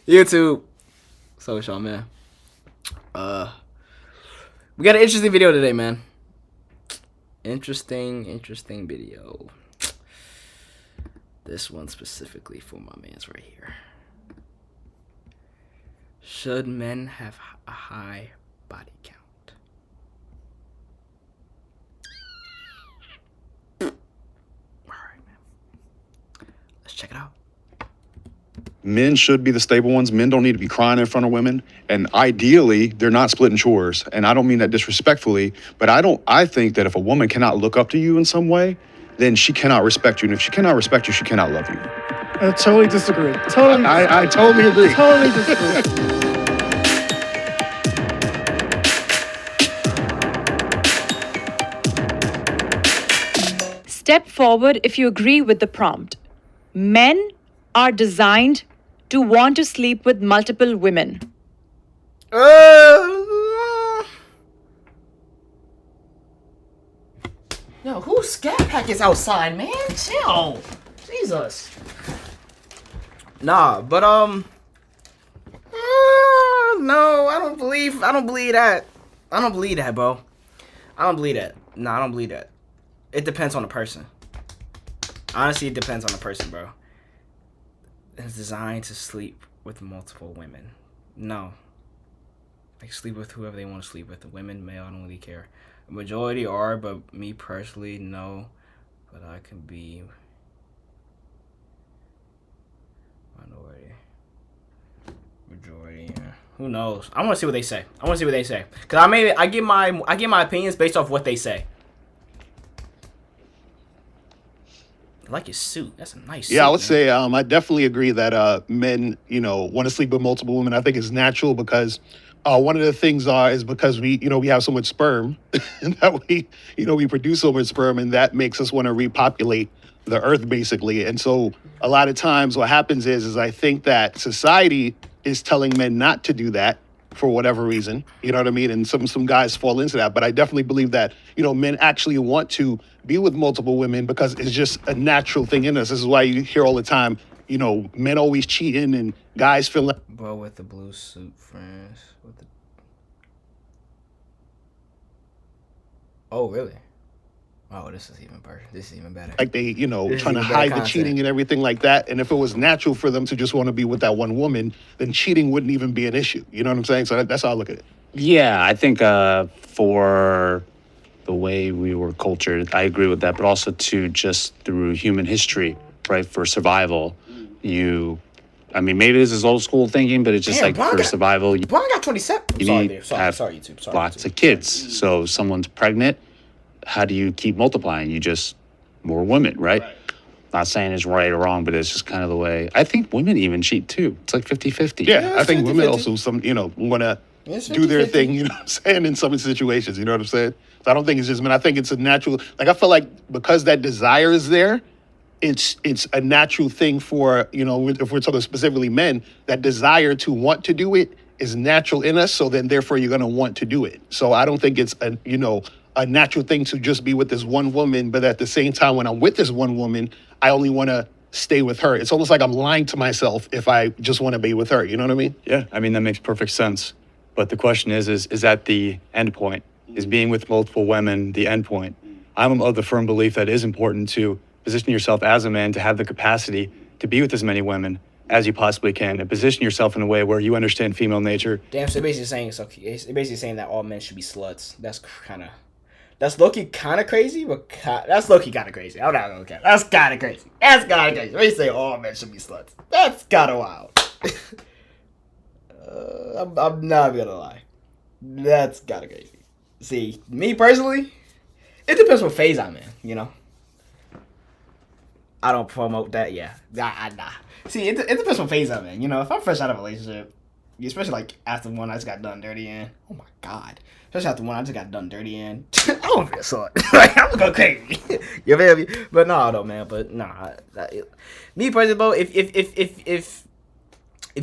YouTube. So what's y'all, man? We got an interesting video today, man. Interesting video. This one specifically for my man's right here. Should men have a high body count? Alright, man. Let's check it out. Men should be the stable ones. Men don't need to be crying in front of women. And ideally, they're not splitting chores. And I don't mean that disrespectfully, but I think that if a woman cannot look up to you in some way, then she cannot respect you. And if she cannot respect you, she cannot love you. I totally disagree. I totally agree. Totally disagree. Step forward if you agree with the prompt. Men are designed to want to sleep with multiple women. Yo, who's scat packets outside, man? Chill. Jesus. Nah, but no, I don't believe that. I don't believe that, bro. I don't believe that. Nah, I don't believe that. It depends on the person. Honestly, it depends on the person, bro. It's designed to sleep with multiple women. No. Like, sleep with whoever they want to sleep with. The women, male, I don't really care. The majority are, but me personally, no. But I can be minority. Majority, yeah. Who knows? I want to see what they say. Cause I get my opinions based off what they say. I like your suit. That's a nice suit. Yeah, I would man. say I definitely agree that men, want to sleep with multiple women. I think it's natural because one of the things is because we have so much sperm and that we produce so much sperm, and that makes us want to repopulate the earth basically. And so a lot of times what happens is I think that society is telling men not to do that for whatever reason, you know what I mean? And some guys fall into that, but I definitely believe that, men actually want to be with multiple women because it's just a natural thing in us. This is why you hear all the time, men always cheating and guys feel like, bro with the blue suit, friends. Oh, really? Oh, this is even better. This is even better. like they, trying to hide the cheating and everything like that. And if it was natural for them to just want to be with that one woman, then cheating wouldn't even be an issue. You know what I'm saying? So that's how I look at it. Yeah, I think for the way we were cultured, I agree with that, but also to just through human history, right? For survival, maybe this is old school thinking, but it's just for survival, Bro, I got 27. you need to have lots of kids. So if someone's pregnant, how do you keep multiplying? You just, more women, right? Not saying it's right or wrong, but it's just kind of the way. I think women even cheat too. It's like 50-50. Yeah, I think women also want to do their thing, you know what I'm saying, in some situations, you know what I'm saying? So I don't think it's just men. I think it's a natural, I feel like because that desire is there, it's a natural thing for, if we're talking specifically men, that desire to want to do it is natural in us. So then therefore you're going to want to do it. So I don't think it's a natural thing to just be with this one woman, but at the same time, when I'm with this one woman, I only want to stay with her. It's almost like I'm lying to myself if I just want to be with her. You know what I mean? Yeah, that makes perfect sense. But the question is that the end point? Is being with multiple women the end point? I'm of the firm belief that it is important to position yourself as a man to have the capacity to be with as many women as you possibly can, and position yourself in a way where you understand female nature. Damn, so it's basically saying that all men should be sluts. That's low-key kind of crazy, but that's low-key kind of crazy. I'm not gonna care. That's kind of crazy. They say all men should be sluts. That's kind of wild. I'm not gonna lie. That's kind of crazy. See, me personally, it depends what phase I'm in, I don't promote that, yeah. Nah. See, it depends what phase I'm in, if I'm fresh out of a relationship, especially like after one I just got done dirty in. Oh my god. Especially after one I just got done dirty in. I don't feel so. I'm gonna go crazy. You feel me? But no, though, man. But nah. Me personally, bro, if you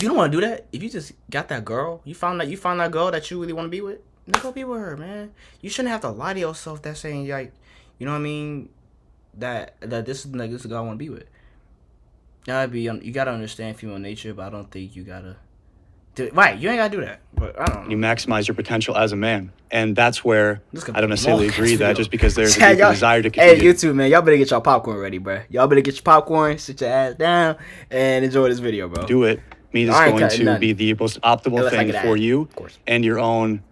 don't want to do that, if you just got that girl, you found that girl that you really want to be with, then go be with her, man. You shouldn't have to lie to yourself that saying like, you know what I mean, that this is the girl I want to be with. You gotta understand female nature, but I don't think you gotta Right, you ain't gotta do that. But I don't You know. maximize your potential as a man. And that's where This could I don't be a necessarily long-ass agree that video. just because there's a Yeah, deeper y'all- desire to Hey, continue. YouTube, man, y'all better get y'all popcorn ready, bro. Y'all better get your popcorn, sit your ass down, and enjoy this video, bro. Do it means it's I ain't going cutting to nothing. be the most optimal Unless I thing get for ad, you of course. and your own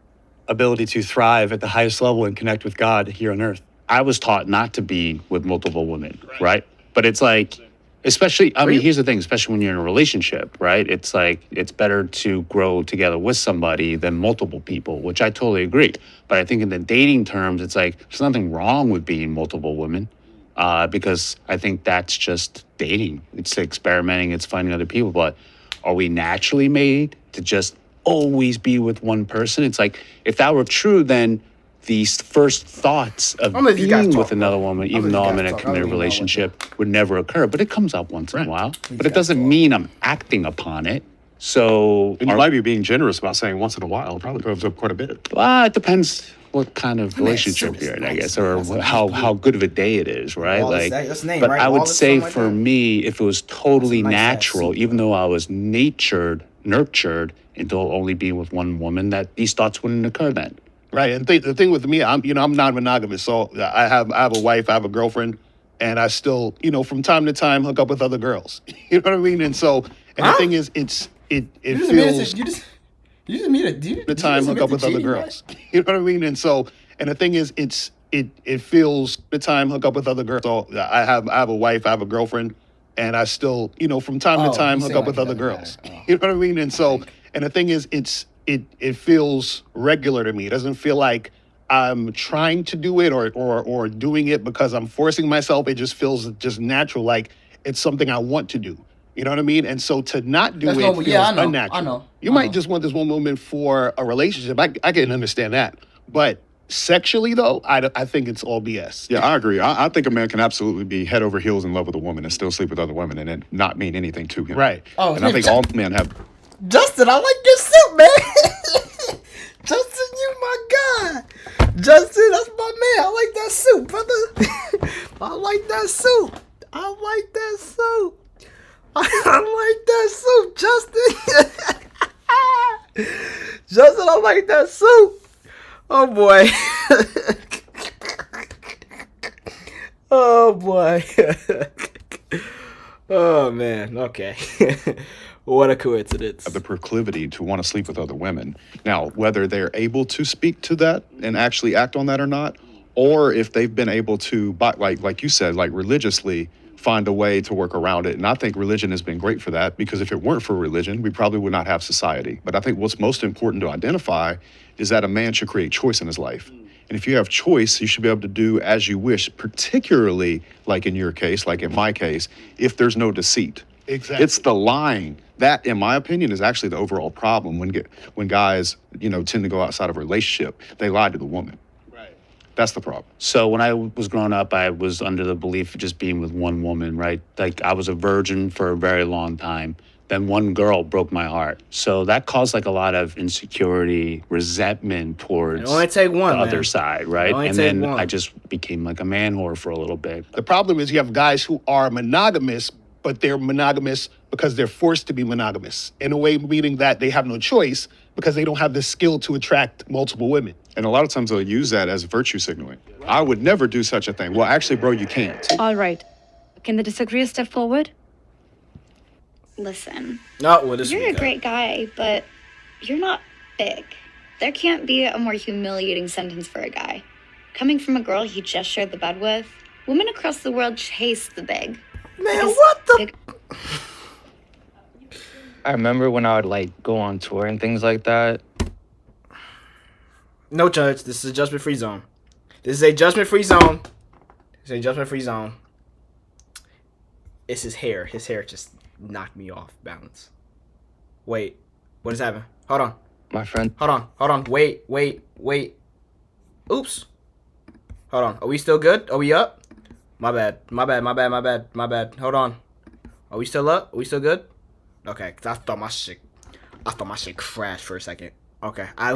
ability to thrive at the highest level and connect with God here on earth. I was taught not to be with multiple women, right? But it's like, especially, I mean, you? here's the thing, especially when you're in a relationship, right? It's like, it's better to grow together with somebody than multiple people, which I totally agree. But I think in the dating terms, it's like, there's nothing wrong with being multiple women because I think that's just dating. It's experimenting, it's finding other people. But are we naturally made to just always be with one person? It's like, if that were true, then these first thoughts of I'm gonna let these guys being talk, with another bro. woman, I'm even gonna though let I'm these in a guys talk. I don't committed even know what relationship, would never occur. But it comes up once in a while. But it guys doesn't talk. mean I'm acting upon it. So, And you might be being generous about saying once in a while. It probably comes up quite a bit. it depends what kind of relationship Sue is you're in, I nice, guess, man. or That's a nice how good of a day it is, right? Wallace, Like, that's the name, but right? I would Wallace, say something like for that? me, if it was totally That's a nice ass natural, suit, even bro. though I was nurtured into only being with one woman, that these thoughts wouldn't occur then. Right, and the thing with me, I'm non-monogamous, so I have a wife, I have a girlfriend, and I still from time to time hook up with other girls. You know what I mean? And so, and Huh? the thing is, it You just feels you just meet a dude. the time hook up with other girls. You know what I mean? And so, and the thing is, it feels the time hook up with other girls. So I have a wife, I have a girlfriend, and I still from time Oh, to time you hook say up like with it other doesn't girls. matter. Oh. You know what I mean? And so, and the thing is, it feels regular to me. It doesn't feel like I'm trying to do it or doing it because I'm forcing myself. It just feels just natural, like it's something I want to do. You know what I mean? And so to not do That's it normal. feels Yeah, I know. unnatural. I know. You I might know. just want this one woman for a relationship. I can understand that. But sexually, though, I think it's all BS. Yeah, I agree. I think a man can absolutely be head over heels in love with a woman and still sleep with other women and it not mean anything to him. Right. Oh, And I think all men have. Justin, I like your suit, man. Justin, you my guy. Justin, that's my man. I like that suit, brother. I like that suit. I like that suit. I like that suit, Justin. Justin, I like that suit. Oh boy. Oh boy. Oh man. Okay. What a coincidence. The proclivity to want to sleep with other women. Now, whether they're able to speak to that and actually act on that or not, or if they've been able to, like you said, like religiously find a way to work around it. And I think religion has been great for that because if it weren't for religion, we probably would not have society. But I think what's most important to identify is that a man should create choice in his life. And if you have choice, you should be able to do as you wish, particularly like in your case, like in my case, if there's no deceit. Exactly. It's the lying. That, in my opinion, is actually the overall problem when guys, tend to go outside of a relationship. They lie to the woman. Right. That's the problem. So when I was growing up, I was under the belief of just being with one woman, right? Like I was a virgin for a very long time. Then one girl broke my heart. So that caused like a lot of insecurity, resentment towards It only take one, the man. other side, right? only And take then one. I just became like a man whore for a little bit. The problem is you have guys who are monogamous, but they're monogamous because they're forced to be monogamous. In a way, meaning that they have no choice because they don't have the skill to attract multiple women. And a lot of times they'll use that as virtue signaling. I would never do such a thing. Well, actually, bro, you can't. All right. Can the disagree step forward? Listen, No, well, this you're will a be great guy, but you're not big. There can't be a more humiliating sentence for a guy. Coming from a girl he just shared the bed with, women across the world chase the big. Man, Because what the? big- I remember when I would like go on tour and things like that. No judge. This is a judgment-free zone. This is a judgment-free zone. It's a judgment-free zone. It's his hair. His hair just knocked me off balance. Wait. What is happening? Hold on. My friend, Hold on. Hold on. Wait. Oops. Hold on. Are we still good? Are we up? My bad. Hold on. Are we still up? Are we still good? Okay, cause I thought my shit crashed for a second. Okay, I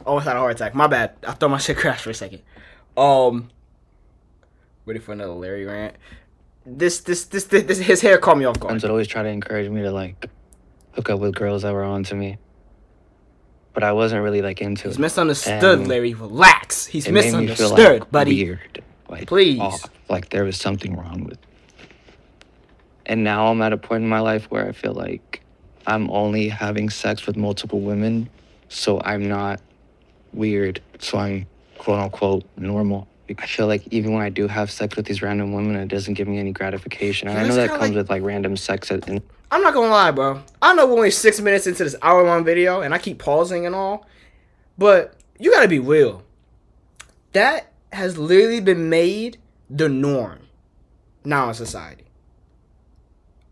almost had a heart attack. My bad. I thought my shit crashed for a second. Ready for another Larry rant. This his hair caught me off friends guard. would always try to encourage me to like hook up with girls that were on to me. but I wasn't really like into He's it. misunderstood, And Larry. Relax. He's it made me feel misunderstood, like buddy. weird, like Please. off, like there was something wrong with. And now I'm at a point in my life where I feel like I'm only having sex with multiple women, so I'm not weird, so I'm quote unquote normal. I feel like even when I do have sex with these random women, it doesn't give me any gratification. And I know that comes with like random sex. And I'm not gonna lie, bro. I know we're only 6 minutes into this hour-long video, and I keep pausing and all, but you gotta be real. That has literally been made the norm now in society.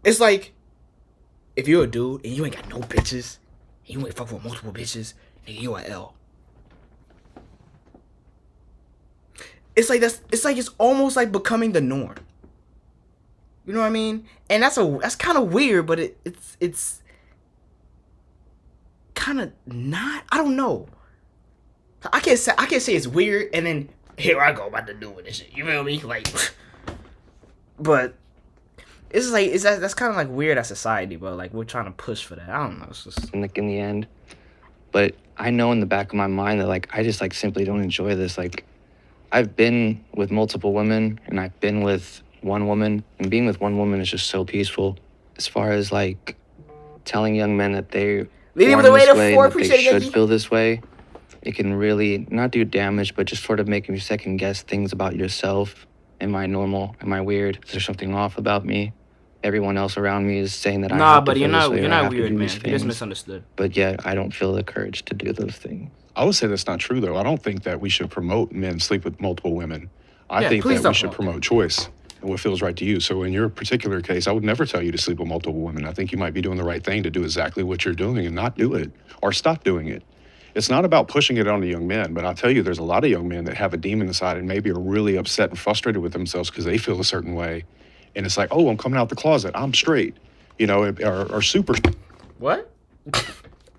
It's like, if you're a dude and you ain't got no bitches, and you ain't fuck with multiple bitches, nigga, you a L. It's like it's almost like becoming the norm. You know what I mean? And that's kind of weird, but it's kind of not. I don't know. I can't say it's weird, and then here I go about to do with this shit. You feel me? Like, but it's like that's kind of like weird as society, but like we're trying to push for that. I don't know. It's just like in the end, but I know in the back of my mind that like I just like simply don't enjoy this. Like, I've been with multiple women, and I've been with one woman, and being with one woman is just so peaceful. As far as like telling young men that they born this way, that they should feel this way, it can really not do damage, but just sort of make you second guess things about yourself. Am I normal? Am I weird? Is there something off about me? Everyone else around me is saying that I have to feel this way, you're I not have to weird, do man. these You're just things. misunderstood. But yet I don't feel the courage to do those things. I would say that's not true, though. I don't think that we should promote men sleep with multiple women. I Yeah, think please that don't we should promote choice and what feels right to you. So in your particular case, I would never tell you to sleep with multiple women. I think you might be doing the right thing to do exactly what you're doing and not do it or stop doing it. It's not about pushing it on the young men, but I'll tell you, there's a lot of young men that have a demon inside and maybe are really upset and frustrated with themselves because they feel a certain way. And it's like, oh, I'm coming out the closet. I'm straight, you know, or super. What?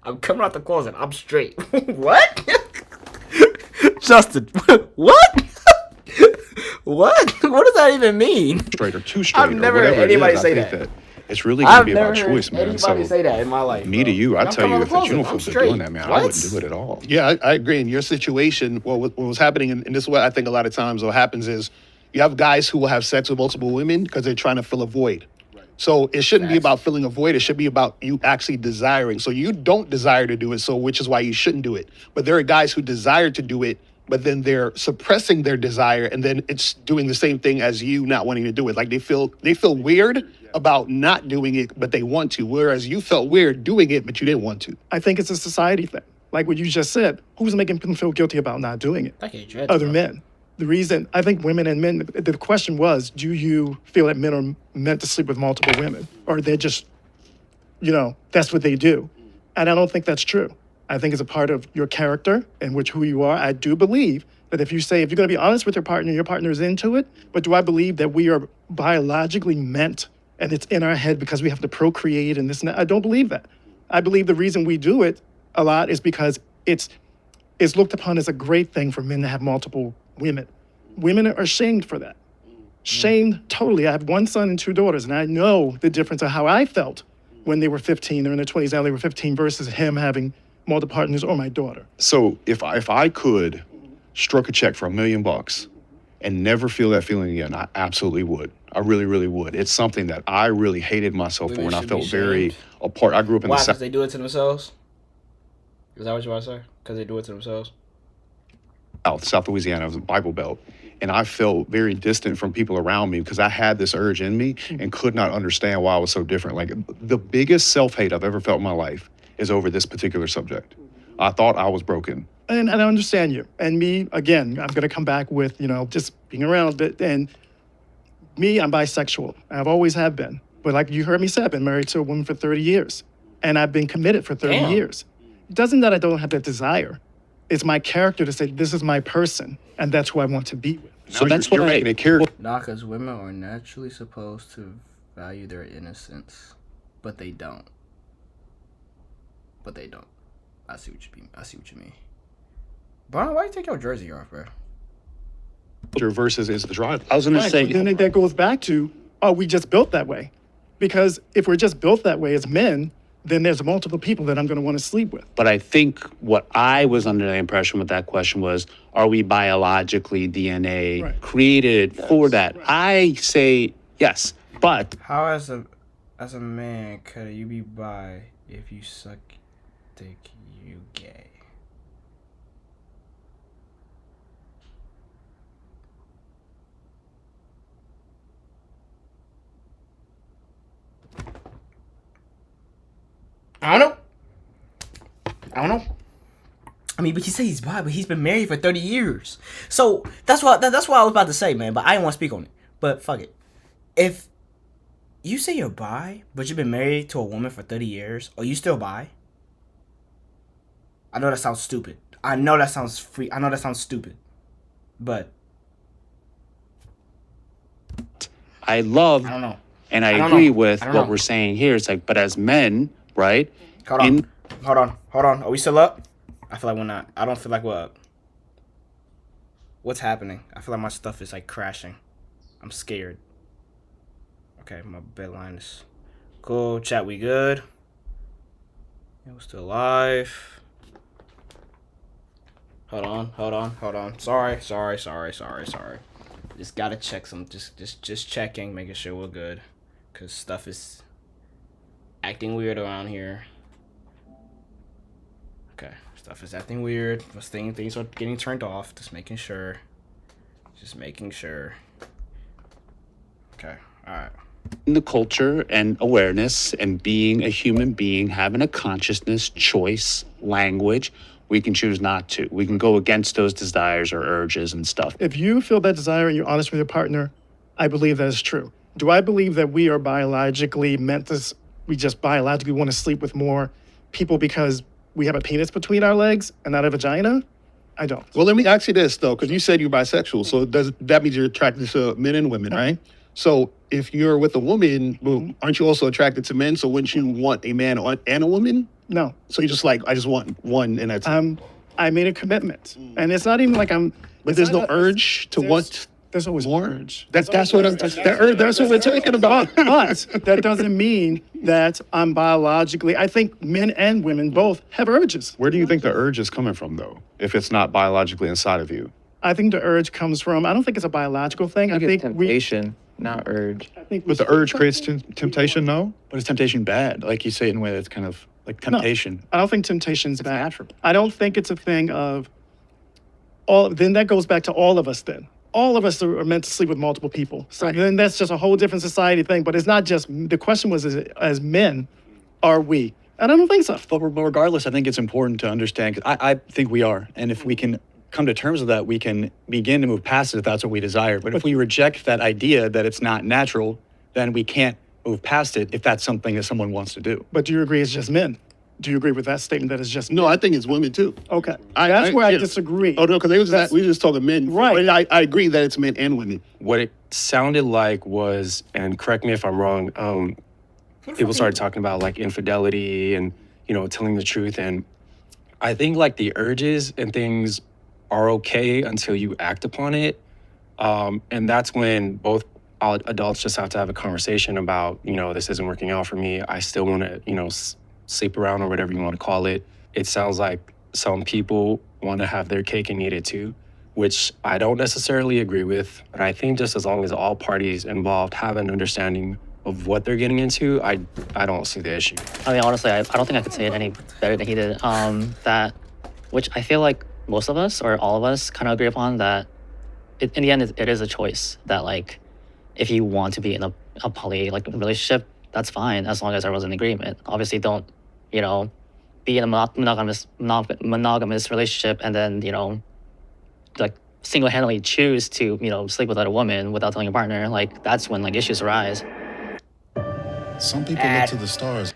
I'm coming out the closet. I'm straight. What? Justin, what? What? What does that even mean? Straight or too straight. I've never heard or whatever anybody it is. say I think that. it's really going to I've be never about heard choice, man. anybody So say that in my life. me to you, I'd I'm tell coming you out if the the closet. uniform I'm was straight. doing that, man, What? I wouldn't do it at all. Yeah, I agree. In your situation, well, what was happening, and this is what I think a lot of times what happens is you have guys who will have sex with multiple women because they're trying to fill a void. So it shouldn't be about filling a void. It should be about you actually desiring. So you don't desire to do it, so which is why you shouldn't do it. But there are guys who desire to do it, but then they're suppressing their desire, and then it's doing the same thing as you not wanting to do it. Like they feel weird about not doing it, but they want to, whereas you felt weird doing it, but you didn't want to. I think it's a society thing. Like what you just said, who's making them feel guilty about not doing it? Okay, dreads, Other bro. men. The reason, I think women and men, the question was, do you feel that men are meant to sleep with multiple women? Or they're just, you know, that's what they do. And I don't think that's true. I think it's a part of your character and who you are. I do believe that if you're going to be honest with your partner is into it. But do I believe that we are biologically meant and it's in our head because we have to procreate and this and that? I don't believe that. I believe the reason we do it a lot is because it's looked upon as a great thing for men to have multiple women. Women are shamed for that. Shamed totally. I have one son and two daughters, and I know the difference of how I felt when they were 15. They're in their 20s now. They were 15 versus him having multiple partners or my daughter. So if I could stroke a check for $1 million and never feel that feeling again, I absolutely would. I really, really would. It's something that I really hated myself for, Women and I should felt be very shamed. apart. I grew up in Why? the Because South. they do it to themselves? Is that what you want to say? Because they do it to themselves? South Louisiana, I was in Bible Belt, and I felt very distant from people around me because I had this urge in me and could not understand why I was so different. Like the biggest self-hate I've ever felt in my life is over this particular subject. I thought I was broken. And I understand you. And me, again, I'm going to come back with, you know, just being around a bit. And me, I'm bisexual. I've always have been. But like you heard me say, I've been married to a woman for 30 years. And I've been committed for 30 Damn. years. It doesn't that I don't have that desire. It's my character to say, this is my person, and that's who I want to be with. So that's you're what making it character. Nah, because women are naturally supposed to value their innocence, but they don't. I see what you mean. Brian, why you take your jersey off, bro? Versus is the drive. I was going to Right, say, but then that goes back to, are we just built that way? Because if we're just built that way as men, then there's multiple people that I'm going to want to sleep with. But I think what I was under the impression with that question was, are we biologically DNA Right. created for that? I say yes, but How as a man could you be bi if you suck dick? You gay? I don't know. I mean, but he said he's bi, but he's been married for 30 years. So that's what I was about to say, man. But I didn't want to speak on it. But fuck it. If you say you're bi, but you've been married to a woman for 30 years, are you still bi? I know that sounds stupid. I know that sounds stupid. But I love I don't know. and I don't agree know. with I what don't know. we're saying here. It's like, but as men, right? Hold on. Are we still up? I feel like we're not. I don't feel like we're up. What's happening? I feel like my stuff is like crashing. I'm scared. Okay, my bedline is cool. Chat, we good? Yeah, we're still live. Hold on. Sorry. Just gotta check some. Just checking, making sure we're good, cause stuff is acting weird around here. Okay, stuff is acting weird. Things are getting turned off. Just making sure. Okay, alright. in the culture and awareness and being a human being, having a consciousness, choice, language, we can choose not to. We can go against those desires or urges and stuff. If you feel that desire and you're honest with your partner, I believe that is true. Do I believe that we are biologically we just biologically want to sleep with more people because we have a penis between our legs and not a vagina? I don't. Well, let me ask you this, though, because you said you're bisexual. So that means you're attracted to men and women, right? So if you're with a woman, well, aren't you also attracted to men? So wouldn't you want a man and a woman? No. So you're just like, I just want one and that's it. I made a commitment. And it's not even like But there's no urge to want There's always more? urge. That's what that's what we're talking about. But that doesn't mean that I'm biologically, I think men and women both have urges. Where do you think the urge is coming from, though, if it's not biologically inside of you? I think the urge comes from, I don't think it's a biological thing. I think temptation, not urge. But the urge creates temptation, no? But is temptation bad? Like you say it in a way that's kind of like temptation. I don't think temptation's bad. natural. I don't think it's a thing of then that goes back to all of us then. All of us are meant to sleep with multiple people. So then that's just a whole different society thing. But it's not just, the question was, as men, are we? And I don't think so. But regardless, I think it's important to understand, because I think we are. And if we can come to terms with that, we can begin to move past it if that's what we desire. But if we reject that idea that it's not natural, then we can't move past it if that's something that someone wants to do. But do you agree it's just men? Do you agree with that statement that it's just men? No, I think it's women too. Okay. That's where I disagree. Oh, no, because we were just talking men. Right. But I agree that it's men and women. What it sounded like was, and correct me if I'm wrong, people started talking about like infidelity and, telling the truth. And I think like the urges and things are okay until you act upon it. And that's when both adults just have to have a conversation about, this isn't working out for me. I still want to, sleep around or whatever you want to call it. It sounds like some people want to have their cake and eat it too, which I don't necessarily agree with. But I think just as long as all parties involved have an understanding of what they're getting into, I don't see the issue. I mean, honestly, I don't think I could say it any better than he did. Which I feel like most of us or all of us kind of agree upon, that in the end, it is a choice that, like, if you want to be in a poly relationship, that's fine as long as everyone's in agreement. Obviously, don't be in a monogamous relationship and then single-handedly choose to sleep with other women without telling your partner. Like, that's when issues arise. Some people look to the stars.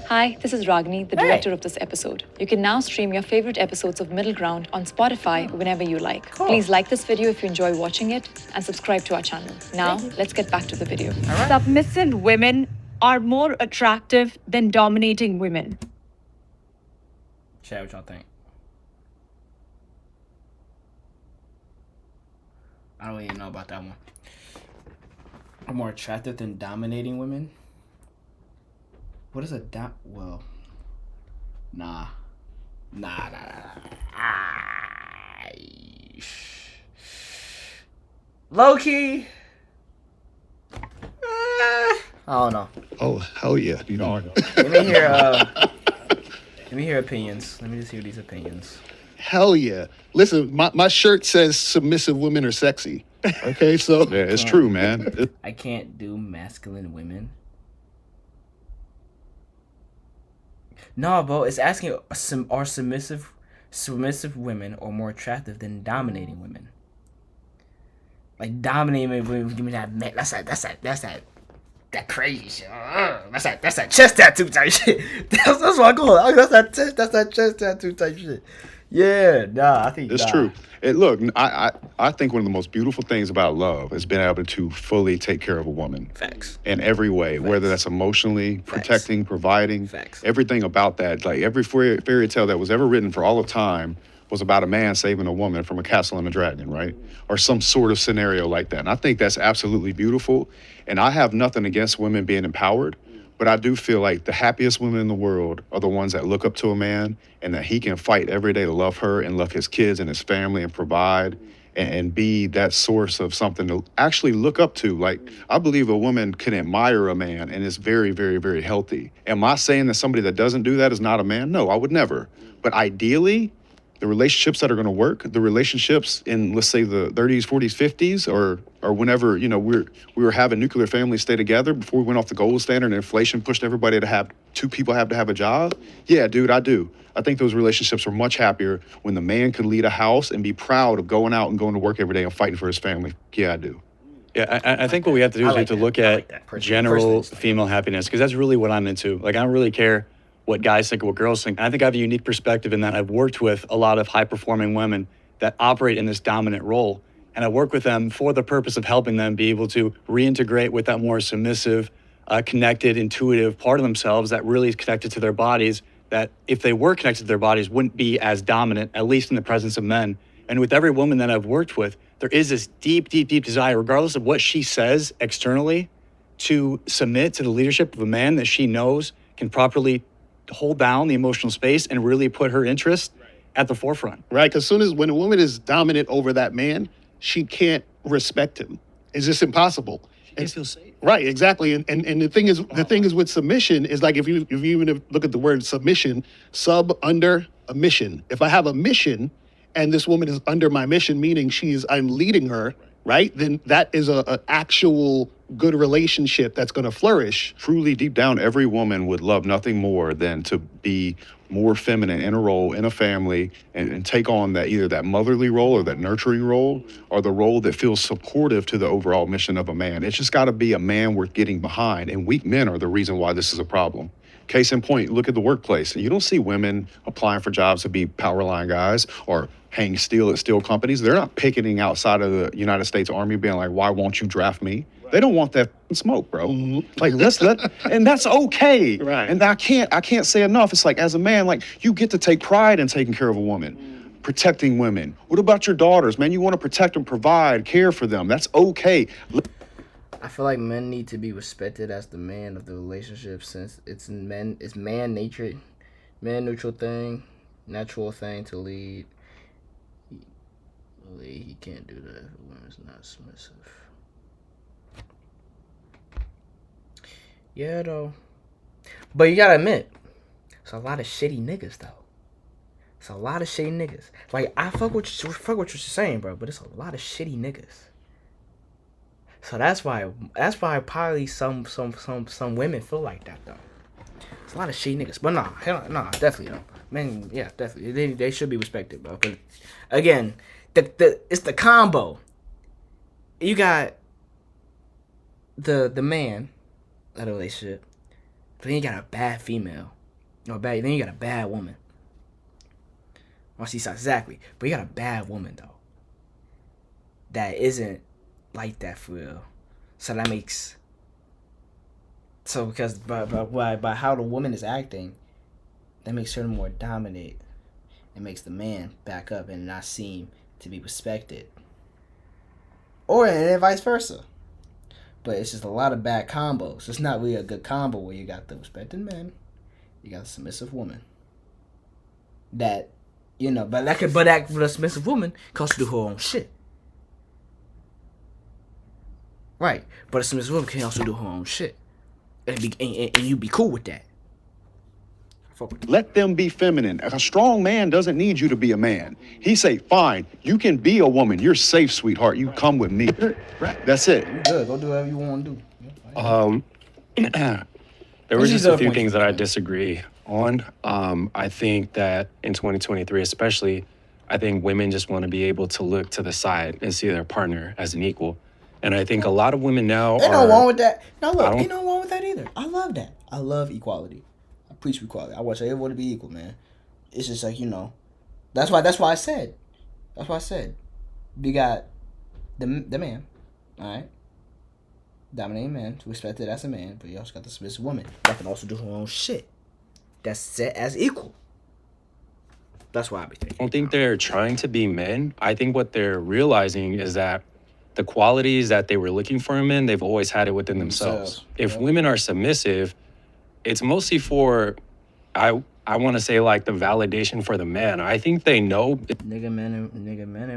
Hi, this is Ragini, the director of this episode. You can now stream your favorite episodes of Middle Ground on Spotify whenever you like. Please like this video if you enjoy watching it and subscribe to our channel. Now, let's get back to the video. Submissive women are more attractive than dominating women. Chat, what y'all think? I don't even know about that one. Are more attractive than dominating women? What is a well? Nah. Low key. I don't know. Oh hell yeah! You know. Let me hear. Let me hear opinions. Let me just hear these opinions. Hell yeah! Listen, my shirt says submissive women are sexy. Okay, so Yeah, it's true, man. I can't do masculine women. No, bro, it's asking are submissive women or more attractive than dominating women. Like dominating women, give me that man. That's that crazy shit. That's that chest tattoo type shit. That's what I call it. That's that chest tattoo type shit. Yeah, nah, I think It's true. Look, I think one of the most beautiful things about love is being able to fully take care of a woman. Facts. In every way, whether that's emotionally, protecting, providing. Facts. Everything about that. Like every fairy tale that was ever written for all of time was about a man saving a woman from a castle and a dragon, right? Or some sort of scenario like that. And I think that's absolutely beautiful. And I have nothing against women being empowered. But I do feel like the happiest women in the world are the ones that look up to a man and that he can fight every day to love her and love his kids and his family and provide and be that source of something to actually look up to. Like, I believe a woman can admire a man and is very, very, very healthy. Am I saying that somebody that doesn't do that is not a man? No, I would never. But ideally, the relationships that are going to work, the relationships in, let's say, the 30s, 40s, 50s, or whenever, you know, we were having nuclear families stay together before we went off the gold standard and inflation pushed everybody to have two people have to have a job. Yeah, dude, I do. I think those relationships were much happier when the man could lead a house and be proud of going out and going to work every day and fighting for his family. Yeah, I do. Yeah, I think what we have to do is we have to look at general female happiness, because that's really what I'm into. Like, I don't really care what guys think or what girls think. And I think I have a unique perspective in that I've worked with a lot of high-performing women that operate in this dominant role. And I work with them for the purpose of helping them be able to reintegrate with that more submissive, connected, intuitive part of themselves that really is connected to their bodies, that if they were connected to their bodies wouldn't be as dominant, at least in the presence of men. And with every woman that I've worked with, there is this deep, deep, deep desire, regardless of what she says externally, to submit to the leadership of a man that she knows can properly hold down the emotional space and really put her interest at the forefront. Right, because when a woman is dominant over that man, she can't respect him. It's just impossible. She can't feel safe. Right, exactly. And the thing is with submission is like if you even look at the word submission, sub, under, a mission. If I have a mission and this woman is under my mission, meaning I'm leading her, right? Then that is a actual good relationship that's going to flourish. Truly, deep down, every woman would love nothing more than to be more feminine in a role, in a family, and take on that either that motherly role or that nurturing role or the role that feels supportive to the overall mission of a man. It's just got to be a man worth getting behind. And weak men are the reason why this is a problem. Case in point, look at the workplace. You don't see women applying for jobs to be power line guys or hang steel at steel companies. They're not picketing outside of the United States Army being like, why won't you draft me? They don't want that smoke, bro. Mm-hmm. Like, and that's okay. Right. And I can't say enough. It's like, as a man, like, you get to take pride in taking care of a woman, protecting women. What about your daughters, man? You want to protect them, provide, care for them. That's okay. I feel like men need to be respected as the man of the relationship, since it's man nature, man neutral thing, natural thing to lead. He can't do that if a woman's not submissive. Yeah, though. But you gotta admit, it's a lot of shitty niggas, though. It's a lot of shitty niggas. Like, I fuck what you're saying, bro, but it's a lot of shitty niggas. So that's why probably some women feel like that, though. It's a lot of shitty niggas. But nah, definitely though. Man, yeah, definitely. They should be respected, bro. But again, it's the combo. You got the man of the relationship, but then you got a bad female. Then you got a bad woman. On C side, exactly. But you got a bad woman though. That isn't like that for real. So that makes because by how the woman is acting, that makes her more dominant. It makes the man back up and not seem to be respected. Or and then vice versa. But it's just a lot of bad combos. It's not really a good combo where you got the respected man, you got a submissive woman. that, you know, but that with a submissive woman can also do her own shit. Right. But a submissive woman can also do her own shit. And you be cool with that. Let them be feminine. A strong man doesn't need you to be a man. He say, fine, you can be a woman. You're safe, sweetheart. You come with me. That's it. You good. Go do whatever you want to do. There were just a few things that I disagree on. I think that in 2023 especially, I think women just want to be able to look to the side and see their partner as an equal. And I think a lot of women now Ain't no wrong with that. No, look, ain't no wrong with that either. I love that. I love equality. I preach equality. I want everyone to be equal, man. It's just like, you know, that's why I said. You got the man, all right? Dominating man, respected as a man, but you also got the submissive woman that can also do her own shit. That's set as equal. That's why I be thinking. I don't think they're trying to be men. I think what they're realizing is that the qualities that they were looking for in men, they've always had it within themselves. If women are submissive, it's mostly for, I want to say, like, the validation for the man. I think they know. Nigga, men and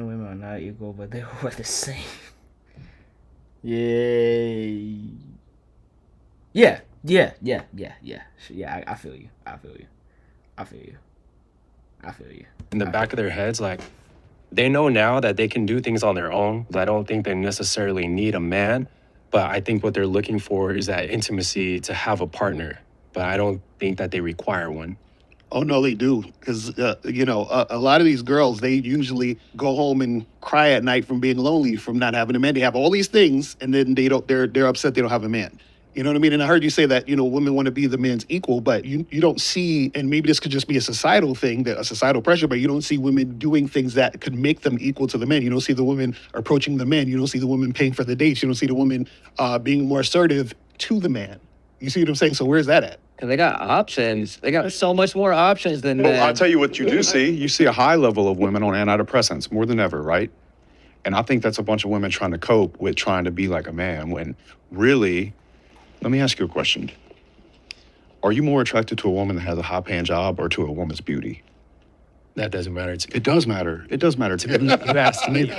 women are not equal, but they were the same. Yeah. I feel you. In the back of their heads, like, they know now that they can do things on their own. I don't think they necessarily need a man, but I think what they're looking for is that intimacy to have a partner. But I don't think that they require one. Oh, no, they do. Because, you know, a lot of these girls, they usually go home and cry at night from being lonely, from not having a man. They have all these things, and then they're upset they don't have a man. You know what I mean? And I heard you say that, you know, women want to be the man's equal, but you don't see, and maybe this could just be a societal thing, a societal pressure, but you don't see women doing things that could make them equal to the men. You don't see the women approaching the men. You don't see the women paying for the dates. You don't see the women being more assertive to the man. You see what I'm saying? So where's that at? And they got options. They got so much more options than men. Well, I'll tell you what you do see. You see a high level of women on antidepressants more than ever, right? And I think that's a bunch of women trying to cope with trying to be like a man when really, let me ask you a question. Are you more attracted to a woman that has a high-paying job or to a woman's beauty? That doesn't matter to me. It does matter. It does matter to me. You asked me.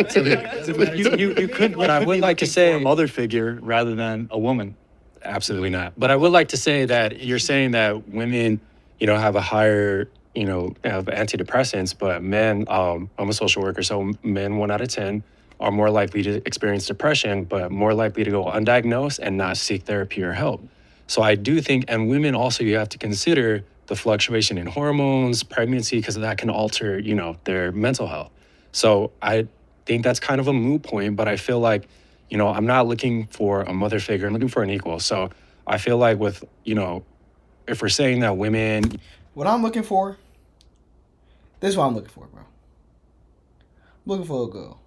You could, but I would like to say a mother figure rather than a woman. Absolutely not. But I would like to say that you're saying that women, you know, have a higher, you know, have antidepressants, but men, I'm a social worker, so men 1 out of 10 are more likely to experience depression, but more likely to go undiagnosed and not seek therapy or help. So I do think, and women also, you have to consider the fluctuation in hormones, pregnancy, because that can alter, you know, their mental health. So I think that's kind of a moot point, but I feel like, you know, I'm not looking for a mother figure. I'm looking for an equal. So I feel like with, you know, if we're saying that women... What I'm looking for, this is what I'm looking for, bro. I'm looking for a girl.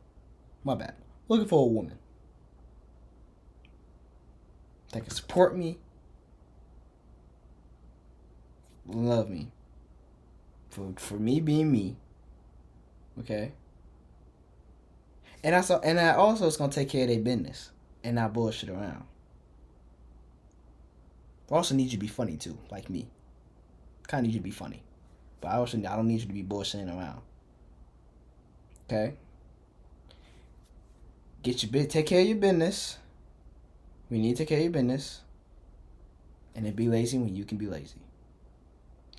My bad. Looking for a woman that can support me, love me, for me being me, okay? And that also is gonna take care of their business and not bullshit around. I also need you to be funny too, like me. Kind of need you to be funny, but I don't need you to be bullshitting around. Okay. Take care of your business. We need to take care of your business, and then be lazy when you can be lazy.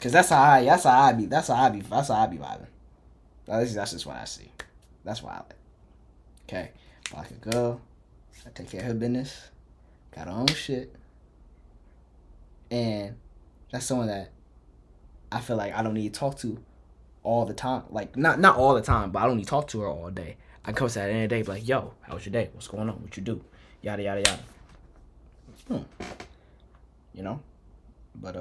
Cause that's how I be vibing. That's just what I see. That's why I like. Okay, like a girl, I take care of her business, got her own shit, and that's someone that I feel like I don't need to talk to all the time. Like not all the time, but I don't need to talk to her all day. I come to that end of the day, be like, yo, how was your day? What's going on? What you do? Yada yada yada. You know, but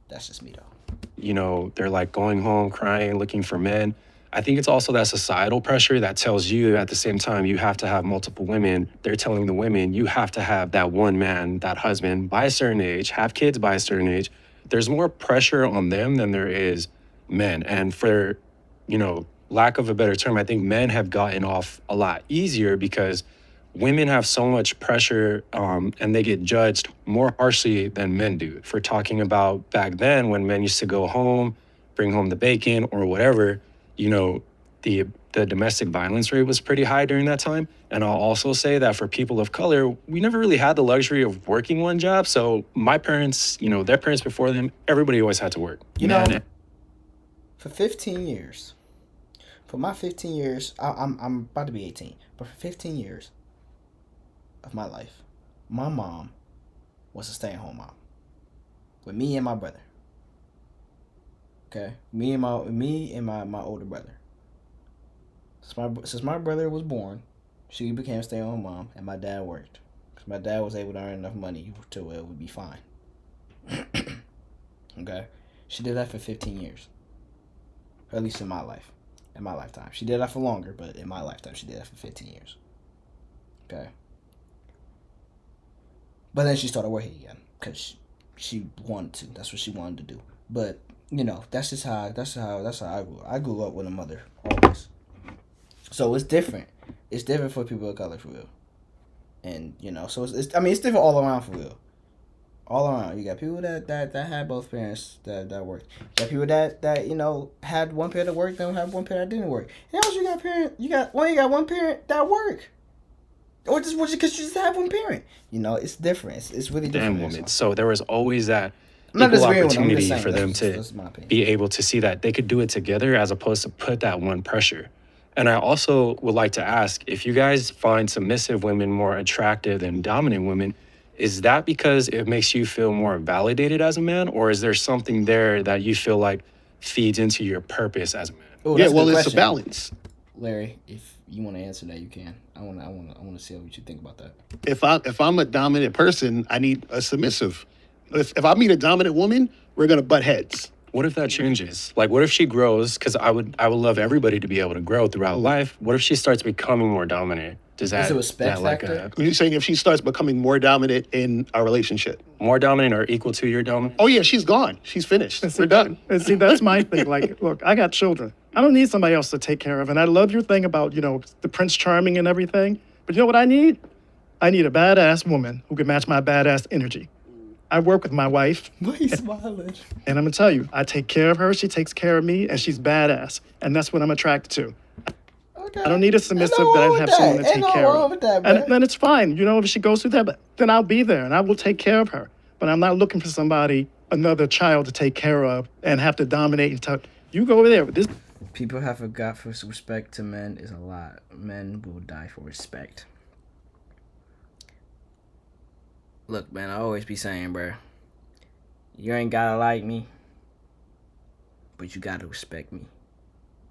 that's just me though. You know, they're like going home, crying, looking for men. I think it's also that societal pressure that tells you at the same time you have to have multiple women. They're telling the women you have to have that one man, that husband by a certain age, have kids by a certain age. There's more pressure on them than there is men. And for, you know, lack of a better term, I think men have gotten off a lot easier because women have so much pressure and they get judged more harshly than men do for talking about back then when men used to go home, bring home the bacon or whatever, you know, the domestic violence rate was pretty high during that time. And I'll also say that for people of color, we never really had the luxury of working one job. So my parents, you know, their parents before them, everybody always had to work. You know, for 15 years, for my 15 years, I'm about to be 18, but for 15 years of my life, my mom was a stay-at-home mom with me and my brother. Okay, me and my older brother. Since my brother was born, she became a stay-at-home mom, and my dad worked. Because my dad was able to earn enough money to where it would be fine. Okay? She did that for 15 years. Or at least in my life. In my lifetime. She did that for longer, but in my lifetime, she did that for 15 years. Okay? But then she started working again. Because she wanted to. That's what she wanted to do. But, you know, that's how I grew up. I grew up with a mother, always. So it's different. It's different for people of color, for real. And, you know, so it's different all around, for real. All around. You got people that had both parents that worked. You got people that you know, had one parent that worked, then had one parent that didn't work. And also you got one parent that worked. Or just because you just have one parent. You know, it's different. It's really different. Damn woman. So there was always that I'm not equal disagreeing with them, I'm opportunity just saying, for them that's to my opinion. be able to see that they could do it together as opposed to put that one pressure. And I also would like to ask, if you guys find submissive women more attractive than dominant women, is that because it makes you feel more validated as a man, or is there something there that you feel like feeds into your purpose as a man? Ooh, Yeah, that's a well, good it's question. a balance. Larry, if you want to answer that, you can. I want to see what you think about that. If I'm a dominant person, I need a submissive. If I meet a dominant woman, we're gonna butt heads. What if that changes? Like, what if she grows? Because I would love everybody to be able to grow throughout life. What if she starts becoming more dominant? Does that, Is it a respect that, like, factor? Are you saying if she starts becoming more dominant in our relationship? more dominant or equal to your dominant? Oh yeah, she's gone. She's finished. We're done. And see, that's my thing. Like, look, I got children. I don't need somebody else to take care of. And I love your thing about, you know, the Prince Charming and everything. But you know what I need? I need a badass woman who can match my badass energy. I work with my wife. Why are you smiling? And I'm gonna tell you, I take care of her, she takes care of me, and she's badass. And that's what I'm attracted to. Okay. I don't need a submissive Ain't no that I wrong have with someone to that. take Ain't no care wrong of. with that, And bruh. then it's fine. You know, if she goes through that, but then I'll be there and I will take care of her. But I'm not looking for somebody, another child to take care of and have to dominate and tell you go over there with this. People have forgot for respect to men is a lot. Men will die for respect. Look, man, I always be saying, bro, you ain't gotta like me, but you gotta respect me.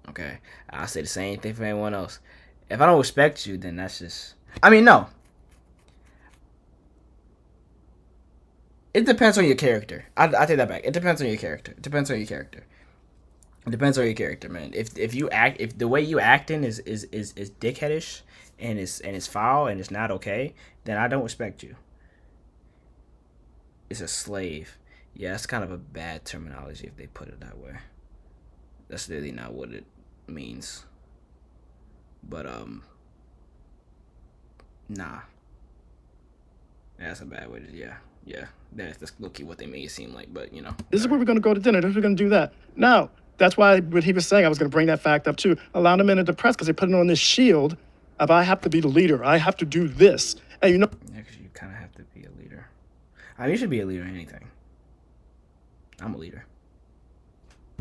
Okay? I'll say the same thing for anyone else. If I don't respect you, then that's just... I mean, no. It depends on your character. I take that back. It depends on your character. It depends on your character. It depends on your character, man. If the way you acting is dickheadish and it's foul and it's not okay, then I don't respect you. It's a slave. Yeah, that's kind of a bad terminology if they put it that way. That's really not what it means. But nah. That's a bad way to yeah. That's low-key what they make it seem like, but you know. This is where we're gonna go to dinner. This is where we're gonna do that. Now, that's why what he was saying, I was gonna bring that fact up too. A lot of men are depressed because they're putting on this shield of I have to be the leader. I have to do this. And you know, Yeah, 'cause you kind of have to be a leader. I mean, you should be a leader in anything. I'm a leader.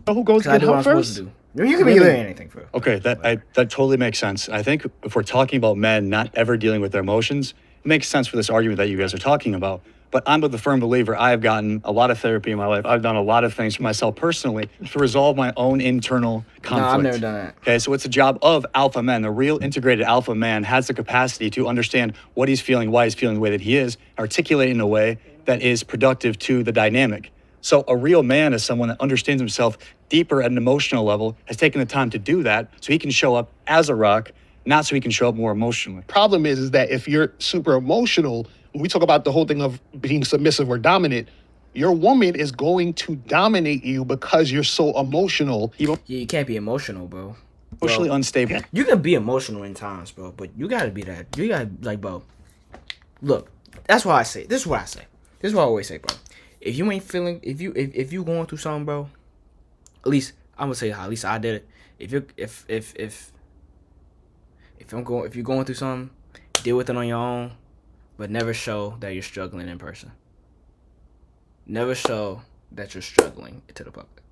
who goes 'Cause to I get do what help I'm first? supposed to do. You can be a leader in anything, bro. Okay, that totally makes sense. I think if we're talking about men not ever dealing with their emotions, it makes sense for this argument that you guys are talking about. But I'm a firm believer. I have gotten a lot of therapy in my life. I've done a lot of things for myself personally to resolve my own internal conflict. No, I've never done that. Okay, so it's a job of alpha men. The real integrated alpha man has the capacity to understand what he's feeling, why he's feeling the way that he is, articulate in a way that is productive to the dynamic. So a real man is someone that understands himself deeper at an emotional level, has taken the time to do that so he can show up as a rock, not so he can show up more emotionally. Problem is that if you're super emotional, when we talk about the whole thing of being submissive or dominant, your woman is going to dominate you because you're so emotional. Yeah, you can't be emotional, bro. Emotionally unstable. You can be emotional in times, bro, but you gotta be that. You gotta, like, bro. Look, that's why I say. This is what I say. This is what I always say, bro. If you ain't feeling, if you going through something, bro, at least I'm gonna say how at least I did it. If you're going through something, deal with it on your own, but never show that you're struggling in person. Never show that you're struggling to the public.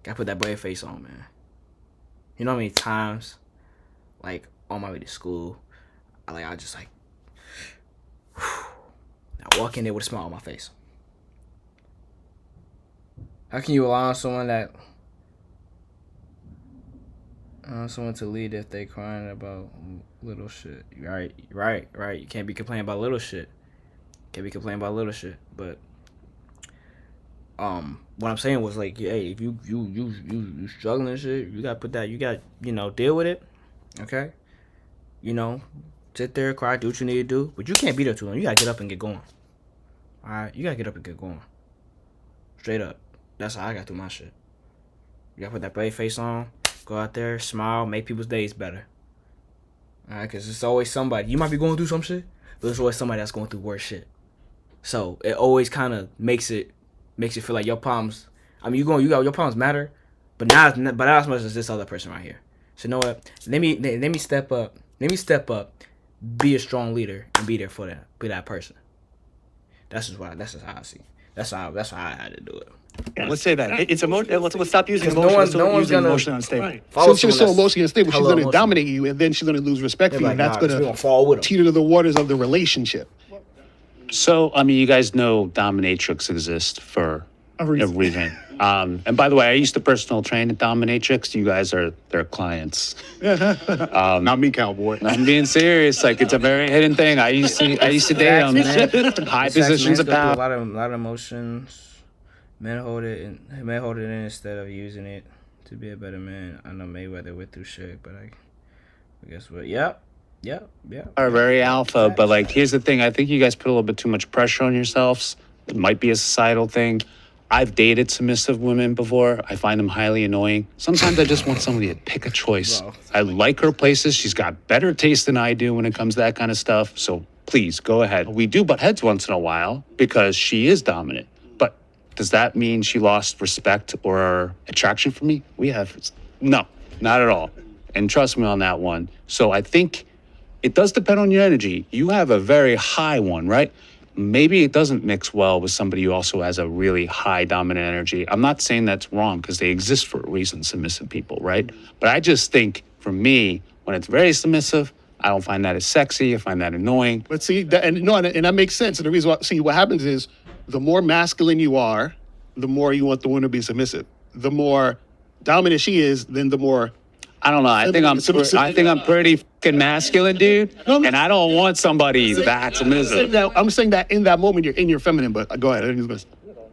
Gotta put that brave face on, man. You know how many times, like on my way to school, I just like, I walk in there with a smile on my face. How can you allow someone to lead if they crying about little shit? Right. You can't be complaining about little shit. But what I'm saying was like, hey, if you struggling and shit, you gotta put that. You got deal with it. Okay. Sit there, cry, do what you need to do, but you can't be there too long. You gotta get up and get going. All right, you gotta get up and get going. Straight up. That's how I got through my shit. You gotta put that brave face on, go out there, smile, make people's days better. Alright, because it's always somebody. You might be going through some shit, but there's always somebody that's going through worse shit. So it always kind of makes it feel like your problems. I mean, your problems matter, but not as much as this other person right here. So you know what? Let me step up. Be a strong leader and be there for that. Be that person. That's just how I see. That's how I had to do it. Let's say that. It's emotional. Let's stop using No emotion. one's gonna emotionally unstable. Right. Since she's so emotionally unstable, she's Hello, going to emotional. dominate you, and then she's going to lose respect for you, Like, and that's nah, going we to gonna fall with 'em. teeter the waters of the relationship. So, I mean, you guys know dominatrix exists for A a reason. reason. And by the way, I used to personal train at dominatrix. You guys are their clients. Not me, cowboy. I'm being serious. Like, it's a very hidden thing. I used to date them. High positions of Men go power. through a lot of emotions. Men hold it in instead of using it to be a better man. I know Mayweather went through shit, but I guess what? Yep. Are very alpha, but like, here's the thing. I think you guys put a little bit too much pressure on yourselves. It might be a societal thing. I've dated submissive women before. I find them highly annoying. Sometimes I just want somebody to pick a choice. Bro. I like her places. She's got better taste than I do when it comes to that kind of stuff. So please go ahead. We do butt heads once in a while because she is dominant. But does that mean she lost respect or attraction for me? No, not at all. And trust me on that one. So I think it does depend on your energy. You have a very high one, right? Maybe it doesn't mix well with somebody who also has a really high dominant energy. I'm not saying that's wrong because they exist for a reason, submissive people, right? But I just think for me, when it's very submissive, I don't find that as sexy. I find that annoying. But see, and that makes sense. And the reason why, what happens is, the more masculine you are, the more you want the woman to be submissive. The more dominant she is, then the more. I don't know. I think I'm pretty fucking masculine, dude. And I don't want somebody that submissive. I'm saying that in that moment you're in your feminine, but go ahead.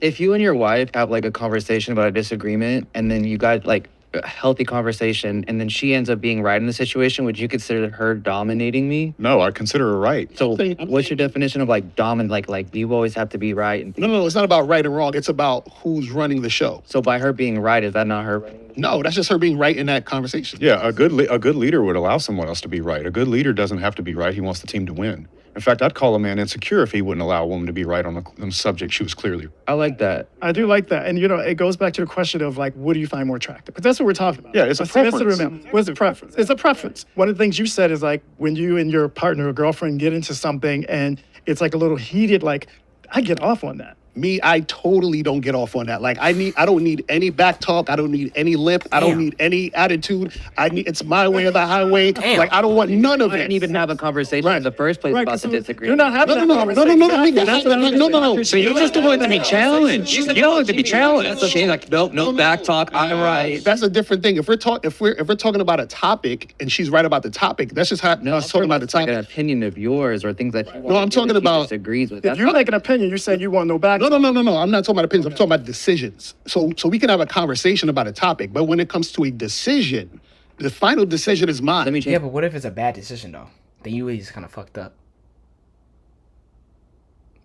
If you and your wife have like a conversation about a disagreement and then you guys like a healthy conversation and then she ends up being right in the situation, would you consider her dominating me? No, I consider her right. So what's your definition of like dominant? Like you always have to be right? And No, it's not about right and wrong. It's about who's running the show. so by her being right, is that not her running? No, that's just her being right in that conversation. Yeah, a good leader would allow someone else to be right. A good leader doesn't have to be right. He wants the team to win. In fact, I'd call a man insecure if he wouldn't allow a woman to be right on the subject she was clearly. I like that. I do like that. And, it goes back to the question of, like, what do you find more attractive? Because that's what we're talking about. Yeah, it's a preference. What's the preference? It's a preference. One of the things you said is, like, when you and your partner or girlfriend get into something and it's, like, a little heated, like, I get off on that. Me, I totally don't get off on that. Like, I don't need any back talk. I don't need any lip. I don't need any attitude. It's my way or the highway. Damn. Like, I don't want none of I it. didn't even have a conversation in the first place about the disagreement. You're not having No. So you just want to be challenged. You don't like to be challenged. She's like, nope, no back talk. I'm right. That's a different thing. If we're talking about a topic and she's right about the topic, that's just how No, us talking about the like an topic. opinion of yours or things that you want No, I'm to do talking that she about- disagrees with. If you make an opinion, you're saying you want no back. No. I'm not talking about opinions. I'm talking about decisions. So we can have a conversation about a topic, but when it comes to a decision, the final decision is mine. Let me change. Yeah, but what if it's a bad decision though? Then you just kind of fucked up,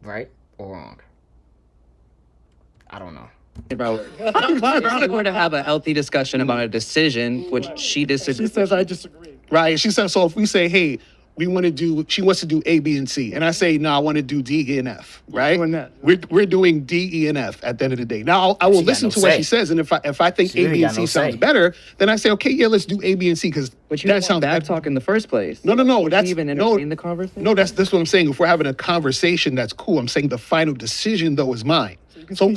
right or wrong? I don't know. If we're to have a healthy discussion about a decision which she She disagrees. says, I disagree. Right? She said, so if we say, hey, she wants to do A, B, and C. And I say, no, I want to do D, E, and F, right? doing that. We're doing D, E, and F at the end of the day. Now, I will She got listen no to what say. she says. And if I think She A, really B, and got C no sounds say. better, then I say, okay, yeah, let's do A, B, and C, because But you that don't sounds want bad better. talk in the first place. No, Would that's you even no, entertain the conversation? no, that's what I'm saying. If we're having a conversation, that's cool. I'm saying the final decision though is mine. So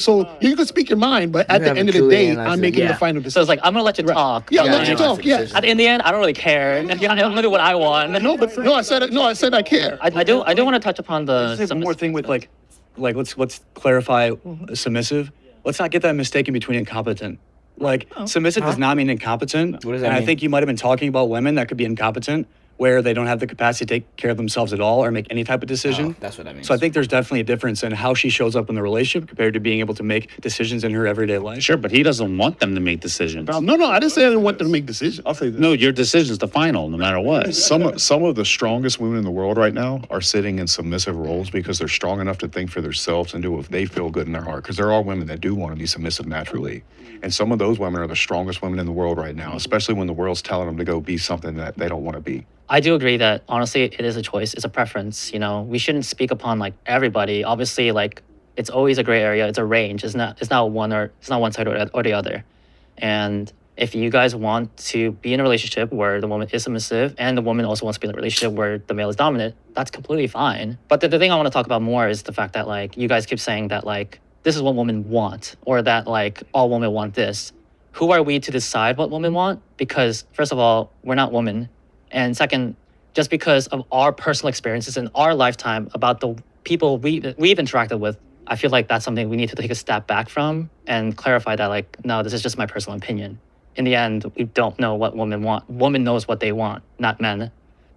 you can speak your mind, but at the have end a of the day, Julian, I I'm said, making yeah. the final So decision. it's like I'm gonna let you talk. Yeah, but let you then talk. Yeah. in the end, I don't really care. I'm gonna do what I want. I said I care. I do want to touch upon the Say one more thing with like let's clarify submissive. Let's not get that mistaken between incompetent. Like submissive does not mean incompetent. What does that and mean? I think you might have been talking about women that could be incompetent, where they don't have the capacity to take care of themselves at all or make any type of decision. Oh, that's what that means. So I think there's definitely a difference in how she shows up in the relationship compared to being able to make decisions in her everyday life. Sure, but he doesn't want them to make decisions. No, I didn't say I didn't want them to make decisions. I'll say this. No, your decision's the final, no matter what. Some of the strongest women in the world right now are sitting in submissive roles because they're strong enough to think for themselves and do what they feel good in their heart. Because there are women that do want to be submissive naturally. And some of those women are the strongest women in the world right now, especially when the world's telling them to go be something that they don't want to be. I do agree that honestly it is a choice, it's a preference. You know, we shouldn't speak upon like everybody. Obviously, like it's always a gray area. It's a range. It's not one side or the other. And if you guys want to be in a relationship where the woman is submissive and the woman also wants to be in a relationship where the male is dominant, that's completely fine. But the thing I want to talk about more is the fact that like you guys keep saying that like this is what women want or that like all women want this. Who are we to decide what women want? Because first of all, we're not women. And second, just because of our personal experiences in our lifetime about the people we've interacted with, I feel like that's something we need to take a step back from and clarify that like, no, this is just my personal opinion. In the end, we don't know what women want. Women knows what they want, not men.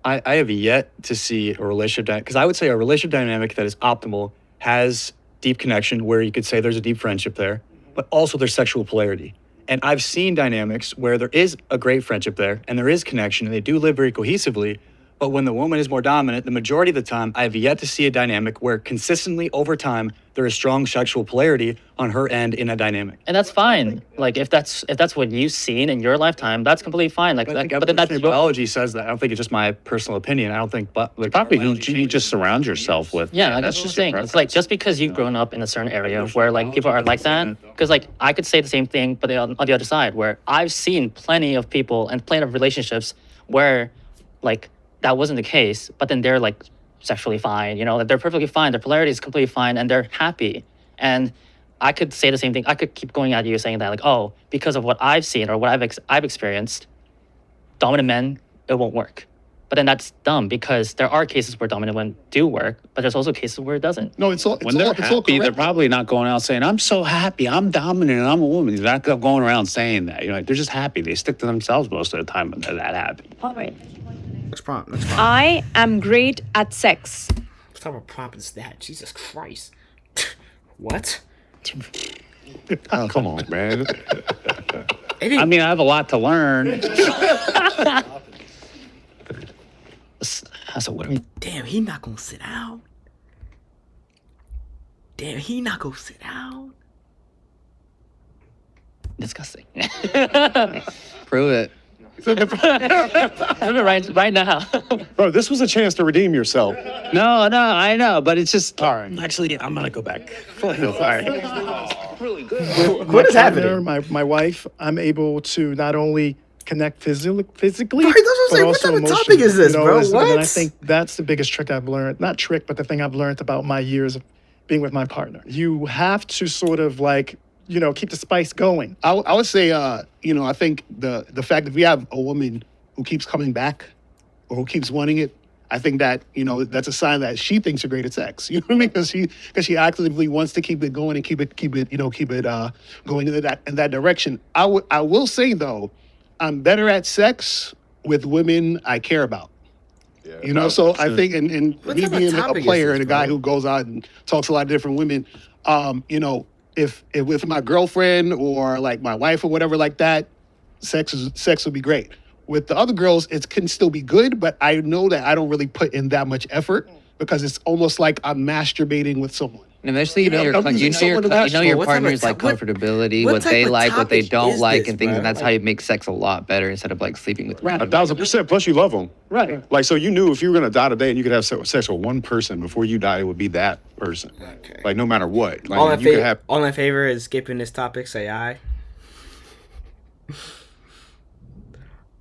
I have yet to see a relationship because I would say a relationship dynamic that is optimal has deep connection where you could say there's a deep friendship there, but also there's sexual polarity. And I've seen dynamics where there is a great friendship there and there is connection and they do live very cohesively. But when the woman is more dominant, the majority of the time, I have yet to see a dynamic where consistently over time, there is strong sexual polarity on her end in a dynamic. And that's fine. Like if that's what you've seen in your lifetime, that's completely fine. Like, But I think but then that's evolutionary biology says that. I don't think it's just my personal opinion. I don't think, but like, Probably who you just surround yourself with. yeah, like, that's just the thing. your It's like just because you've grown up in a certain area where like people are like that, because like I could say the same thing, but on the other side, where I've seen plenty of people and plenty of relationships where like that wasn't the case, but then they're like sexually fine, you know, that they're perfectly fine, their polarity is completely fine, and they're happy. And I could say the same thing. I could keep going at you saying that like, oh, because of what I've seen or what I've experienced, dominant men, it won't work. But then that's dumb because there are cases where dominant men do work, but there's also cases where it doesn't. No, it's all When they're it's all happy, they're correct. probably not going out saying, I'm so happy, I'm dominant, I'm a woman. They're not going around saying that. You know, they're just happy. They stick to themselves most of the time when they're that happy. All right. Next prompt. Next prompt. I am great at sex. What type of prompt is that? Jesus Christ. What? Oh, come on, man. I mean, I have a lot to learn. So what are we? Damn, he not gonna sit down. Damn, he not gonna sit down. Disgusting. Prove it. right now. Bro, this was a chance to redeem yourself. No, I know, but it's just. All right. Actually, I'm gonna go back. Sorry. What is partner, happening? my wife, I'm able to not only connect physically, Right, that's what I'm saying. What type of topic is this, bro? And I What? think that's the biggest trick I've learned. Not trick, but the thing I've learned about my years of being with my partner. You have to sort of like, you know, keep the spice going. I would say, you know, I think the fact that we have a woman who keeps coming back or who keeps wanting it, I think that, you know, that's a sign that she thinks you're great at sex. You know what I mean? Because she actively wants to keep it going and keep it going in that direction. I will say though, I'm better at sex with women I care about. Yeah, You know, so I think, and What me type of being a topic is player this, and a guy bro? who goes out and talks to a lot of different women, you know, if with my girlfriend or like my wife or whatever like that, sex would be great. With the other girls, it can still be good, but I know that I don't really put in that much effort because it's almost like I'm masturbating with someone. And eventually, you know your I'm using someone to masturbate. What type of partner's like what- comfortability, what what type they of like, what they topic don't is like, this, and things. bro? And that's how you make sex a lot better instead of like sleeping with. Right. 1,000%. Plus, you love them. Right. Like, so you knew if you were gonna die today and you could have sex with one person before you die, it would be that person. Okay. Like, no matter what. Like, All in, you could have. all in favor is skipping this topic, say aye.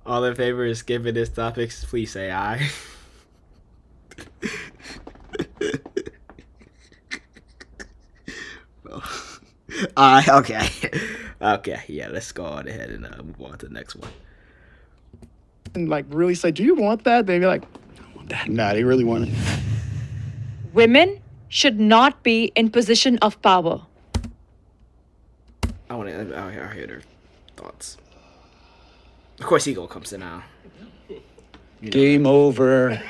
All in favor is skipping this topic, please say aye. Okay. Okay, yeah, let's go on ahead and move on to the next one. And like really say, do you want that? They'd be like, Nah, they really want it. Women should not be in position of power. I'll hear their thoughts. Of course, ego comes in now. Game over.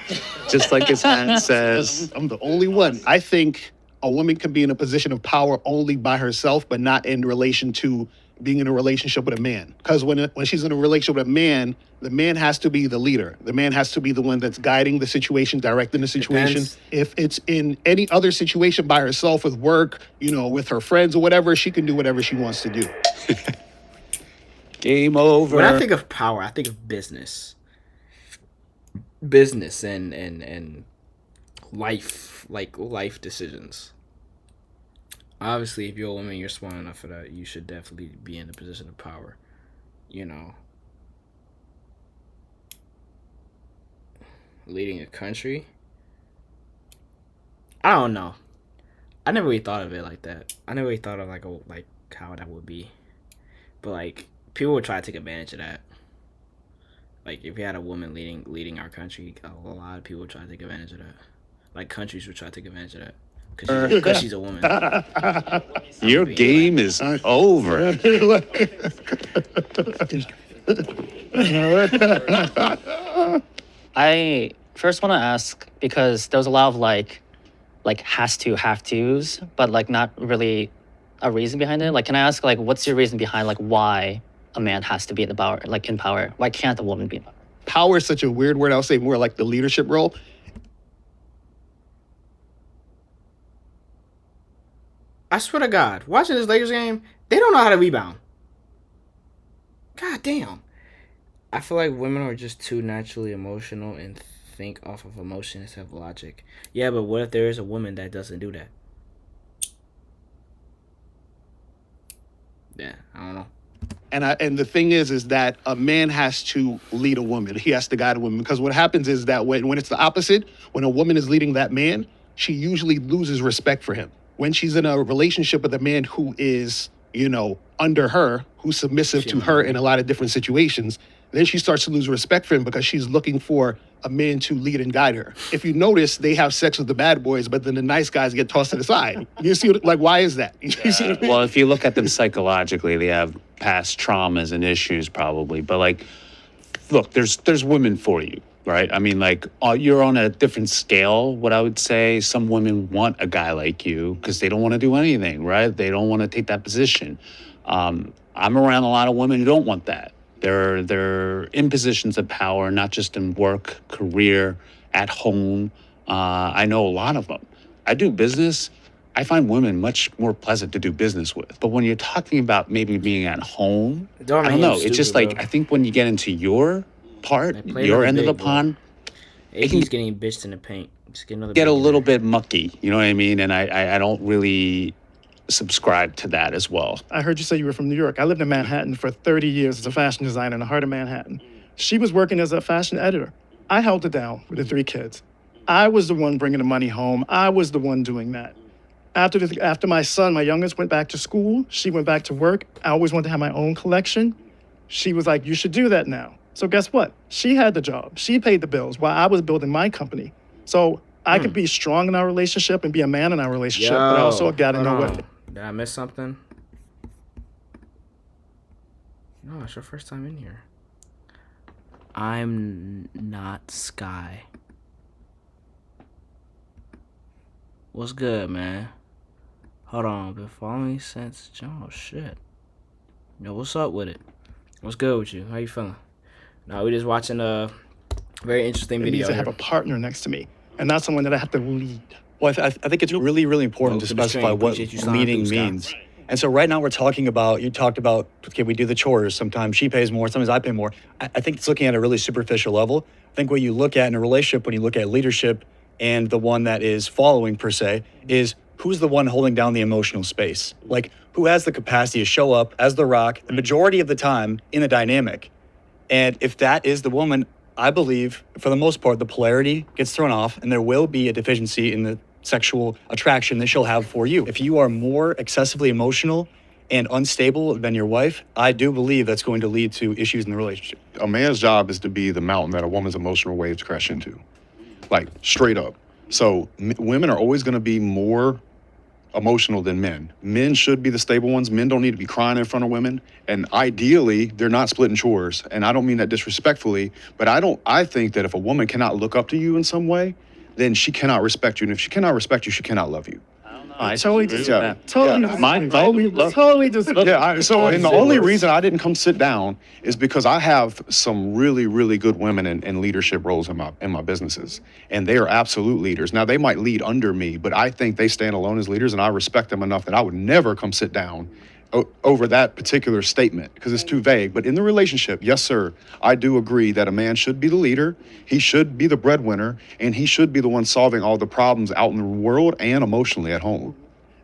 Just like his hand says. I'm the only one. I think a woman can be in a position of power only by herself, but not in relation to being in a relationship with a man. Because when she's in a relationship with a man, the man has to be the leader. The man has to be the one that's guiding the situation, directing the situation. Depends. If it's in any other situation by herself with work, with her friends or whatever, she can do whatever she wants to do. Game over. When I think of power, I think of business. Business and life, like life decisions. Obviously, if you're a woman, you're smart enough for that. You should definitely be in a position of power. Leading a country. I don't know. I never really thought of it like that. I never really thought of like how that would be. But like people would try to take advantage of that. Like if we had a woman leading our country, a lot of people would try to take advantage of that. Like countries would try to take advantage of that. Because she's a woman. Your game is over. I first want to ask because there was a lot of like has to, have tos, but like not really a reason behind it. Like, can I ask like what's your reason behind like why a man has to be in the power, like in power? Why can't a woman be in power? Power is such a weird word. I'll say more like the leadership role. I swear to God, watching this Lakers game, they don't know how to rebound. God damn. I feel like women are just too naturally emotional and think off of emotion instead of logic. Yeah, but what if there is a woman that doesn't do that? Yeah, I don't know. And the thing is that a man has to lead a woman. He has to guide a woman. Because what happens is that when it's the opposite, when a woman is leading that man, she usually loses respect for him. When she's in a relationship with a man who is, under her, who's submissive to her in a lot of different situations, then she starts to lose respect for him because she's looking for a man to lead and guide her. If you notice, they have sex with the bad boys, but then the nice guys get tossed to the side. You see, why is that? Well, if you look at them psychologically, they have past traumas and issues probably. But like, look, there's women for you, right? I mean, like, you're on a different scale. What I would say, some women want a guy like you because they don't want to do anything, right? They don't want to take that position. I'm around a lot of women who don't want that. They're in positions of power, not just in work, career, at home. I know a lot of them. I do business. I find women much more pleasant to do business with. But when you're talking about maybe being at home, I don't know. It's just like, I think when you get into your part, your end of the pond, it can getting bitched in the paint. Just get a little bit mucky. You know what I mean? And I don't really subscribe to that as well. I heard you say you were from New York. I lived in Manhattan for 30 years as a fashion designer in the heart of Manhattan. She was working as a fashion editor. I held it down with the 3 kids. I was the one bringing the money home. I was the one doing that. After my son, my youngest, went back to school, she went back to work. I always wanted to have my own collection. She was like, you should do that now. So guess what? She had the job. She paid the bills while I was building my company. So I could be strong in our relationship and be a man in our relationship, but I also got to know what. Did I miss something? No, it's your first time in here. I'm not Sky. What's good, man? Hold on, been following me since oh shit. Yo, what's up with it? What's good with you? How you feeling? No, we just watching a very interesting video. I need to have a partner next to me and not someone that I have to lead. Well, I think it's really, really important to Welcome to specify Strain. what Appreciate you signing leading through, Scott. means. And so right now we're talking about, you talked about, okay, we do the chores. Sometimes she pays more, sometimes I pay more. I think it's looking at a really superficial level. I think what you look at in a relationship, when you look at leadership and the one that is following per se, is who's the one holding down the emotional space? Like, who has the capacity to show up as the rock the majority of the time in a dynamic? And if that is the woman, I believe, for the most part, the polarity gets thrown off and there will be a deficiency in the sexual attraction that she'll have for you. If you are more excessively emotional and unstable than your wife, I do believe that's going to lead to issues in the relationship. A man's job is to be the mountain that a woman's emotional waves crash into, like straight up. So women are always going to be more emotional than men. Men should be the stable ones. Men don't need to be crying in front of women. And ideally, they're not splitting chores. And I don't mean that disrespectfully, but I think that if a woman cannot look up to you in some way, then she cannot respect you. And if she cannot respect you, she cannot love you. I totally disagree. Yeah. Totally disagree. Yeah, and the only reason I didn't come sit down is because I have some really, really good women in leadership roles in my businesses, and they are absolute leaders. Now, they might lead under me, but I think they stand alone as leaders, and I respect them enough that I would never come sit down over that particular statement because it's too vague. But in the relationship, yes, sir, I do agree that a man should be the leader, he should be the breadwinner, and he should be the one solving all the problems out in the world and emotionally at home.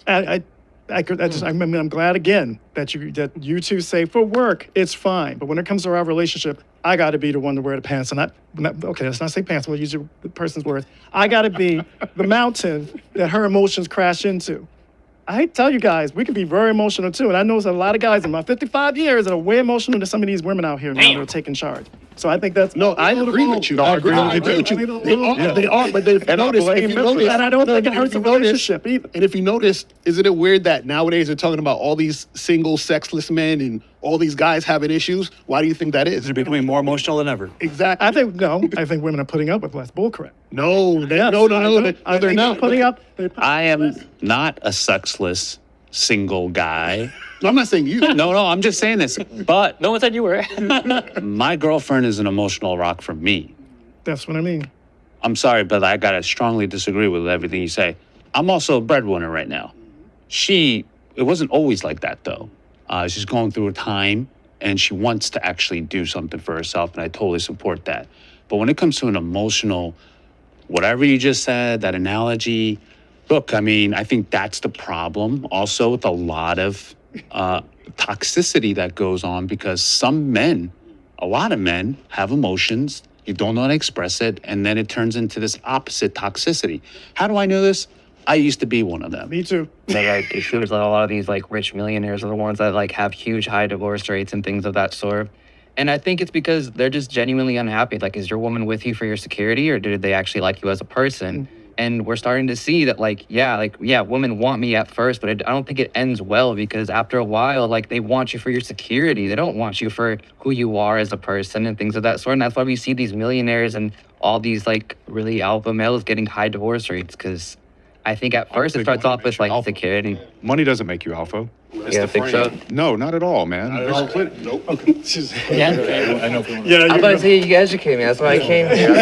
I'm glad again that you two say for work it's fine, but when it comes to our relationship, I got to be the one to wear the pants, and okay, let's not say pants. We'll use the person's words. I got to be the mountain that her emotions crash into. I tell you guys, we can be very emotional too, and I know there's a lot of guys in my 55 years that are way emotional than some of these women out here now that are taking charge. So I think that's No, I agree with you. I agree with you. They are, but if you notice, and I don't think it hurts the relationship either. and if you notice, isn't it weird that nowadays they're talking about all these single, sexless men and all these guys having issues? Why do you think that is? They're becoming more emotional than ever. Exactly. I think women are putting up with less bullcrap. No, they're not putting up. I am not a sexless single guy. No, I'm not saying you. No, I'm just saying this. But No one said you were. my girlfriend is an emotional rock for me. That's what I mean. I'm sorry, but I gotta strongly disagree with everything you say. I'm also a breadwinner right now. It wasn't always like that though. She's going through a time and she wants to actually do something for herself, and I totally support that. But when it comes to an emotional, whatever you just said, that analogy, look, I mean, I think that's the problem also with a lot of toxicity that goes on because a lot of men have emotions, you don't know how to express it, and then it turns into this opposite toxicity. How do I know this? I used to be one of them. Me too. It seems like a lot of these like rich millionaires are the ones that like have huge high divorce rates and things of that sort. And I think it's because they're just genuinely unhappy. Like, is your woman with you for your security, or did they actually like you as a person? And we're starting to see that, women want me at first, but I don't think it ends well because after a while, like, they want you for your security. They don't want you for who you are as a person and things of that sort. And that's why we see these millionaires and all these, like, really alpha males getting high divorce rates because I think at first it starts off with, like, security. Money doesn't make you alpha. Yeah, I think so. No, not at all, man. Nope. Yeah. I'm about to say you educate me. That's why I came here.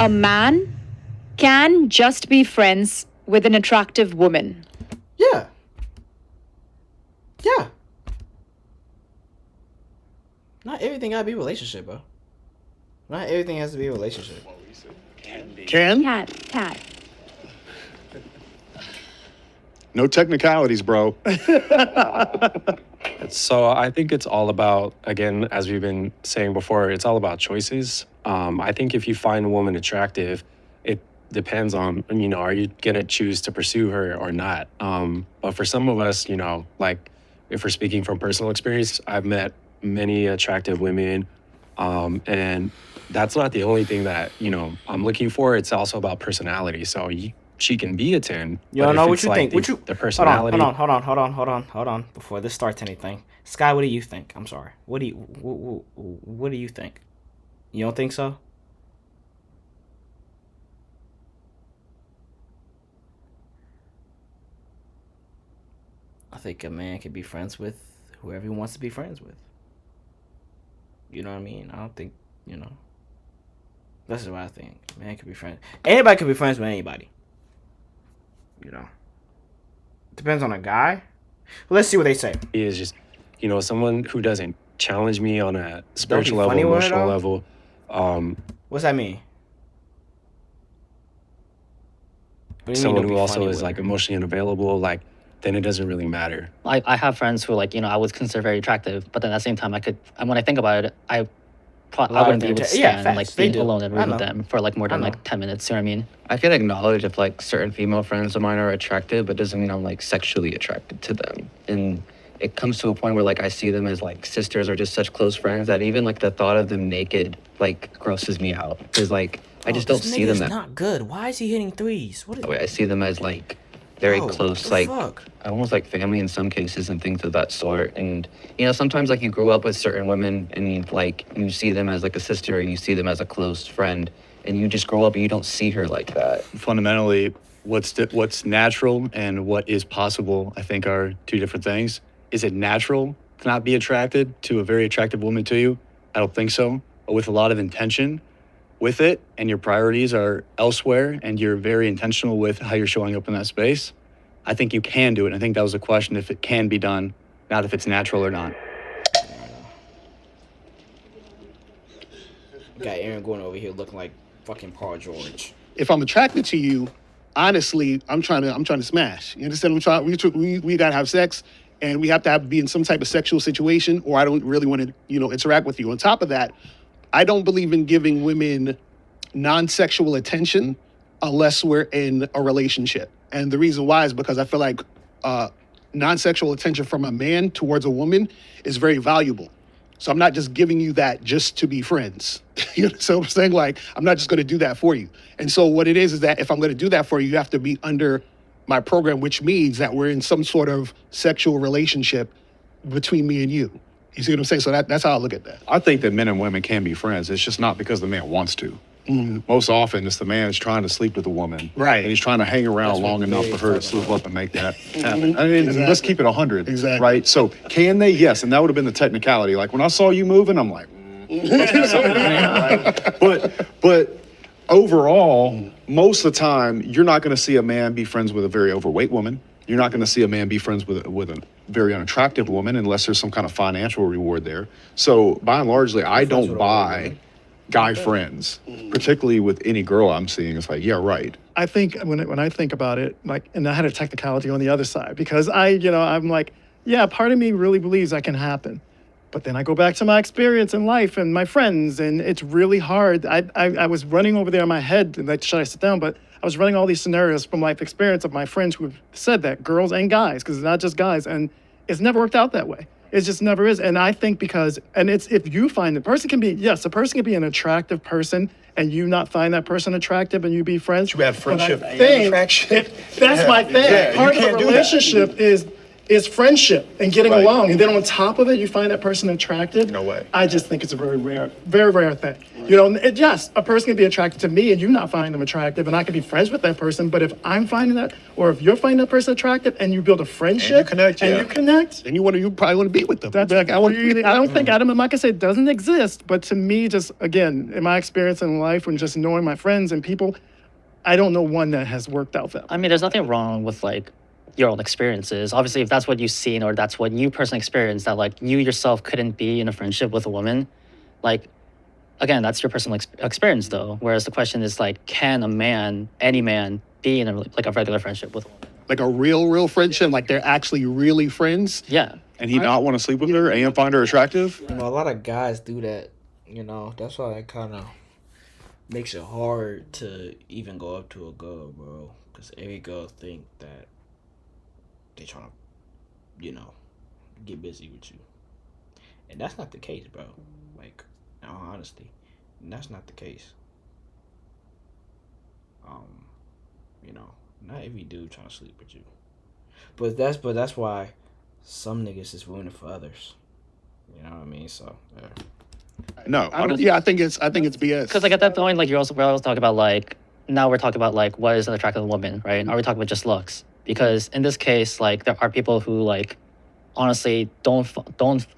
A man can just be friends with an attractive woman. Yeah. Yeah. Not everything gotta be a relationship, bro. Not everything has to be a relationship. Can? Cat. No technicalities, bro. So I think it's all about, again, as we've been saying before, it's all about choices. I think if you find a woman attractive, it depends on, are you going to choose to pursue her or not? But for some of us, like if we're speaking from personal experience, I've met many attractive women, and that's not the only thing that, I'm looking for. It's also about personality. So she can be a 10. You don't know what you like think. The personality. Hold on. Before this starts anything, Sky, what do you think? I'm sorry. What do you think? You don't think so? I think a man can be friends with whoever he wants to be friends with. You know what I mean? I don't think, This is what I think. Man could be friends. Anybody could be friends with anybody. You know. Depends on a guy. Well, let's see what they say. He is just, someone who doesn't challenge me on a spiritual level, funny with it, emotional though. level. What's that mean? What do you mean Someone don't who be also funny is with like it? emotionally unavailable, like, then it doesn't really matter. I have friends who I would consider very attractive, but then at the same time, when I think about it, I wouldn't be able to stand facts, they being do. alone in a I room with know. them for more I than know. 10 minutes. You know what I mean? I can acknowledge if certain female friends of mine are attractive, but doesn't mean I'm sexually attracted to them. And it comes to a point where I see them as sisters or just such close friends that even the thought of them naked grosses me out because I just don't see them that not good. Why is he hitting threes? What is way. I see them as very Bro, close, what the fuck? almost family in some cases and things of that sort. And sometimes you grow up with certain women and you see them as a sister and you see them as a close friend, and you just grow up and you don't see her like that. Fundamentally, what's natural and what is possible, I think, are two different things. Is it natural to not be attracted to a very attractive woman to you? I don't think so. But with a lot of intention with it, and your priorities are elsewhere, and you're very intentional with how you're showing up in that space, I think you can do it. And I think that was the question, if it can be done, not if it's natural or not. Got Aaron going over here looking like fucking Paul George. If I'm attracted to you, honestly, I'm trying to smash. You understand? We gotta have sex, and we have to be in some type of sexual situation, or I don't really want to, interact with you. On top of that, I don't believe in giving women non-sexual attention unless we're in a relationship. And the reason why is because I feel like non-sexual attention from a man towards a woman is very valuable. So I'm not just giving you that just to be friends. So I'm saying I'm not just going to do that for you. And so what it is that if I'm going to do that for you, you have to be under my program, which means that we're in some sort of sexual relationship between me and you. You see what I'm saying? So that's how I look at that. I think that men and women can be friends. It's just not because the man wants to. Most often, it's the man is trying to sleep with the woman. Right. And he's trying to hang around That's what long enough they for her to talking slip about. up and make that happen. I mean, Exactly. let's keep it 100. Exactly. Right? So, can they? Yes. And that would have been the technicality. When I saw you moving, I'm like, must be something, man, right? But overall, most of the time, you're not going to see a man be friends with a very overweight woman. You're not going to see a man be friends with a very unattractive woman unless there's some kind of financial reward there. So by and largely, I don't buy guy friends, particularly with any girl I'm seeing. It's yeah, right. I think when I think about it, and I had a technicality on the other side because I'm yeah, part of me really believes that can happen. But then I go back to my experience in life and my friends, and it's really hard. I was running over there in my head, should I sit down? But I was running all these scenarios from life experience of my friends who have said that, girls and guys, because it's not just guys, and it's never worked out that way. It just never is. And I think if you find a person can be an attractive person, and you not find that person attractive and you be friends. You have friendship But I and think attraction. that's my thing. Yeah, Part you of a can't do that. relationship is friendship and getting Right. along. And then on top of it, you find that person attractive. No way. I just think it's a very rare thing. Yes, a person can be attracted to me and you not find them attractive, and I can be friends with that person. But if I'm finding that, or if you're finding that person attractive and you build a friendship connect, and yeah. you connect, And you probably want to be with them. that's I want really, I don't think Adam and Micah say it doesn't exist, but to me, just again, in my experience in life and just knowing my friends and people, I don't know one that has worked out that way. I mean, there's nothing wrong with your own experiences. Obviously, if that's what you've seen or that's what you personally experienced, that you yourself couldn't be in a friendship with a woman, again, that's your personal experience though. Whereas the question is can a man, any man, be in a regular friendship with a woman? Like a real friendship, like they're actually really friends. Yeah. And he not want to sleep with her and find her attractive? A lot of guys do that. That's why it kind of makes it hard to even go up to a girl, bro. Because every girl think that they trying to, get busy with you. And that's not the case, bro. In all honesty, that's not the case. Not every dude trying to sleep with you. But that's why some niggas is ruining for others. You know what I mean? So, yeah. No. I think it's BS. Because at that point, we're also talking about now we're talking about what is an attractive woman, right? Are we talking about just looks? Because in this case, there are people who honestly don't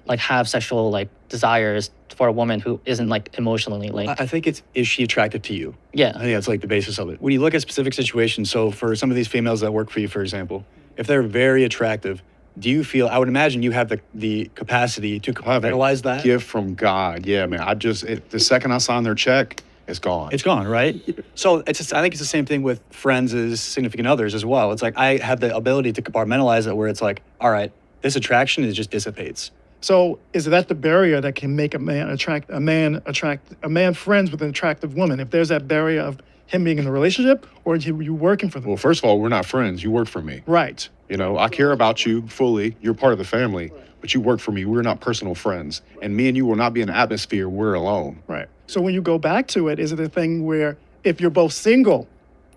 like have sexual like desires for a woman who isn't like emotionally linked. I think is she attractive to you? Yeah. I think that's like the basis of it. When you look at specific situations, so for some of these females that work for you, for example, if they're very attractive, do you feel, I would imagine you have the capacity to compartmentalize that? Gift from God. Yeah, man. The second I sign their check, it's gone. It's gone, right? So I think it's the same thing with friends as significant others as well. It's like I have the ability to compartmentalize it where it's like, all right, this attraction is just dissipates. So is that the barrier that can make a man friends with an attractive woman? If there's that barrier of him being in a relationship, or you working for them? Well, first of all, we're not friends. You work for me. Right. You know, I care about you fully. You're part of the family, but you work for me. We're not personal friends. And me and you will not be in an atmosphere we're alone. Right. So when you go back to it, is it a thing where if you're both single,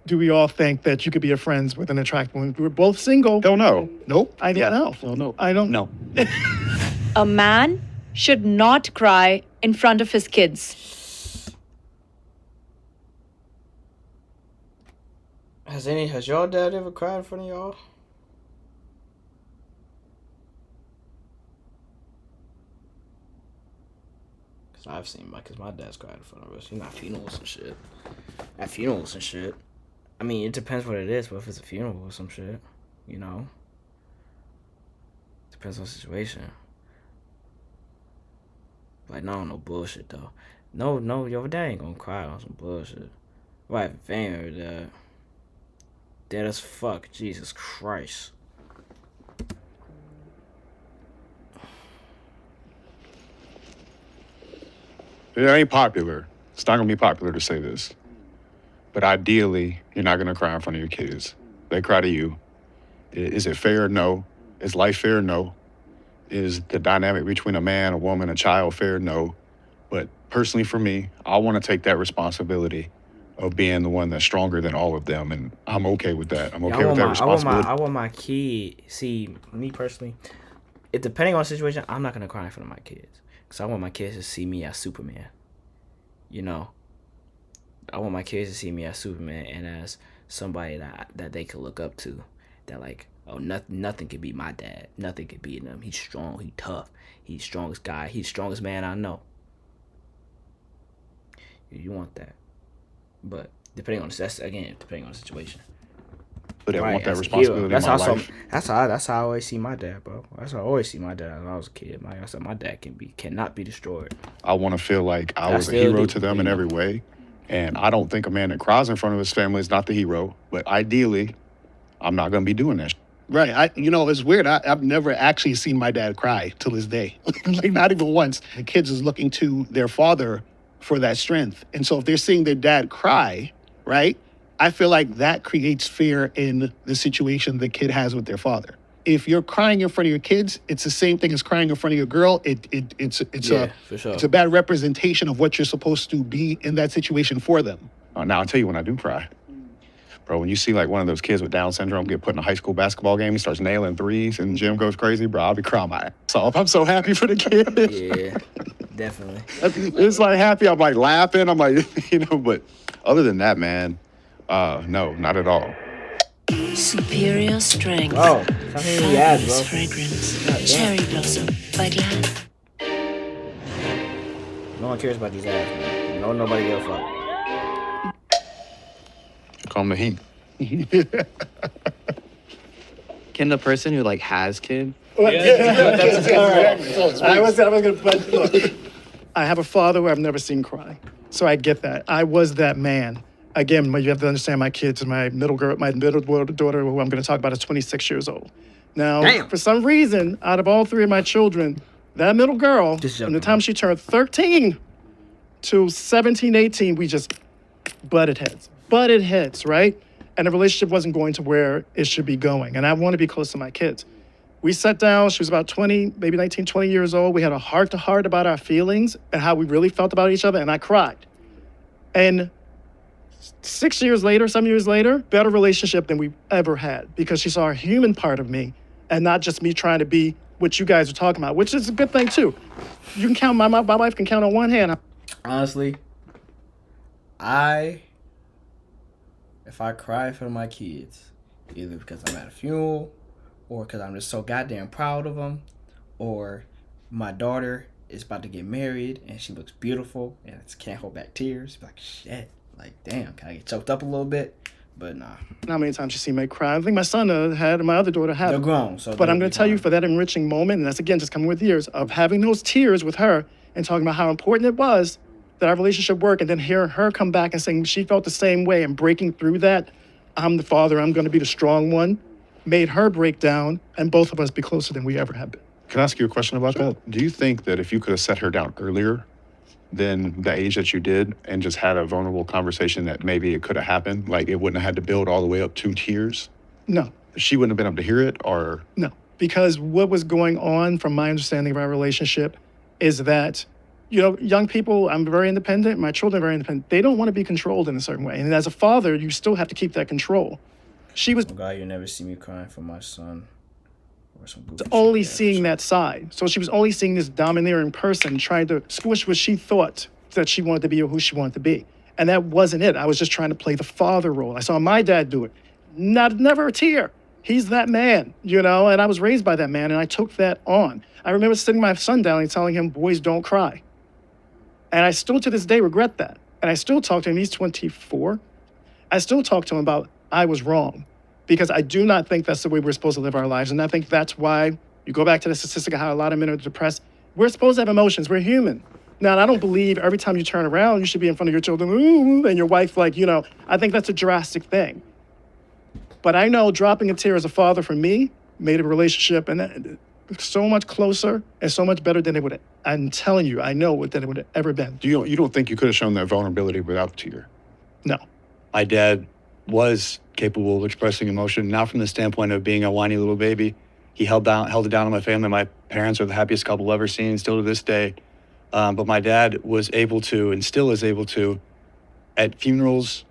do we all think that you could be friends with an attractive woman? We're both single. Hell no. Nope. I don't know. Well, no. I don't. No. A man should not cry in front of his kids. Has y'all dad ever cried in front of y'all? Cause my dad's cried in front of us. You know, at funerals and shit. At funerals and shit. I mean, it depends what it is, but if it's a funeral or some shit, you know. Depends on the situation. Like, no bullshit though. No, your dad ain't gonna cry on some bullshit. Right, family, dad. Dead as fuck. Jesus Christ. It ain't popular. It's not gonna be popular to say this. But ideally, you're not gonna cry in front of your kids. They cry to you. Is it fair? No. Is life fair? No. Is the dynamic between a man, a woman, a child fair? No. But personally for me, I want to take that responsibility of being the one that's stronger than all of them, and I'm okay with that. I'm okay with that responsibility. I want my kid. See, me personally, it depending on the situation, I'm not gonna cry in front of my kids, cause I want my kids to see me as Superman. You know, I want my kids to see me as Superman and as somebody that they could look up to. That like, oh, nothing could beat my dad. Nothing could beat him. He's strong. He's tough. He's the strongest guy. He's the strongest man I know. You want that. But depending on the situation. But I want that as a responsibility hero. in my life. That's how I always see my dad, bro. That's how I always see my dad when I was a kid. Like I said, my dad cannot be destroyed. I want to feel like I was a hero to them in every way. And I don't think a man that cries in front of his family is not the hero. But ideally, I'm not going to be doing that. Right. It's weird. I've never actually seen my dad cry till this day. Like, not even once. The kids is looking to their father for that strength. And so if they're seeing their dad cry, right, I feel like that creates fear in the situation the kid has with their father. If you're crying in front of your kids, it's the same thing as crying in front of your girl. It's for sure. It's a bad representation of what you're supposed to be in that situation for them. Now, I'll tell you when I do cry. Bro, when you see like one of those kids with Down syndrome get put in a high school basketball game, he starts nailing threes and the gym goes crazy, bro, I'll be crying my ass off. I'm so happy for the kid. Yeah, definitely. It's like happy, I'm like laughing, I'm like, but other than that, man, no, not at all. Superior strength. Oh, something he has, bro. Fragrance. Cherry blossom by Glad. No one cares about these ads, man. Nobody gives a fuck. Call him the heat. Can the person who like has kid? I was gonna, but look, I have a father who I've never seen cry, so I get that. I was that man. Again, you have to understand my kids. My middle daughter, who I'm going to talk about, is 26 years old. Now, for some reason, out of all three of my children, that middle girl, from the time she turned 13 to 17, 18, we just butted heads, right? And the relationship wasn't going to where it should be going. And I want to be close to my kids. We sat down, she was about 20, maybe 19, 20 years old. We had a heart-to-heart about our feelings and how we really felt about each other, and I cried. And 7 years later, better relationship than we've ever had because she saw a human part of me and not just me trying to be what you guys are talking about, which is a good thing too. You can count, my wife can count on one hand. Honestly, if I cry in front of my kids, either because I'm at a funeral or because I'm just so goddamn proud of him, or my daughter is about to get married and she looks beautiful and I can't hold back tears. Like, shit. Like, damn, can I get choked up a little bit? But nah. How many times you see me cry? I think my son had, and my other daughter had. They're grown, so. But I'm going to tell you, for that enriching moment, and that's again just coming with years of having those tears with her and talking about how important it was that our relationship worked, and then hearing her come back and saying she felt the same way and breaking through that. I'm the father. I'm going to be the strong one. Made her break down, and both of us be closer than we ever have been. Can I ask you a question about that? Do you think that if you could have set her down earlier than the age that you did and just had a vulnerable conversation that maybe it could have happened, like it wouldn't have had to build all the way up to tears? No. She wouldn't have been able to hear it, or? No, because what was going on from my understanding of our relationship is that, you know, young people, I'm very independent, my children are very independent. They don't want to be controlled in a certain way. And as a father, you still have to keep that control. She was Oh God, you never see me crying for my son. only seeing that side. So she was only seeing this domineering person trying to squish what she thought that she wanted to be or who she wanted to be. And that wasn't it. I was just trying to play the father role. I saw my dad do it. Never a tear. He's that man, you know, and I was raised by that man, and I took that on. I remember sitting my son down and telling him, boys don't cry. And I still to this day regret that. And I still talk to him, he's 24. I still talk to him about I was wrong, because I do not think that's the way we're supposed to live our lives. And I think that's why you go back to the statistic of how a lot of men are depressed. We're supposed to have emotions. We're human. Now, I don't believe every time you turn around, you should be in front of your children, ooh, and your wife, like, you know, I think that's a drastic thing. But I know dropping a tear as a father for me made a relationship and so much closer and so much better than it would. I'm telling you, I know than it would have ever been. You don't think you could have shown that vulnerability without the tear? No. My dad was capable of expressing emotion, not from the standpoint of being a whiny little baby. He held it down on my family. My parents are the happiest couple ever seen, still to this day. But my dad was able to, and still is able to, at funerals,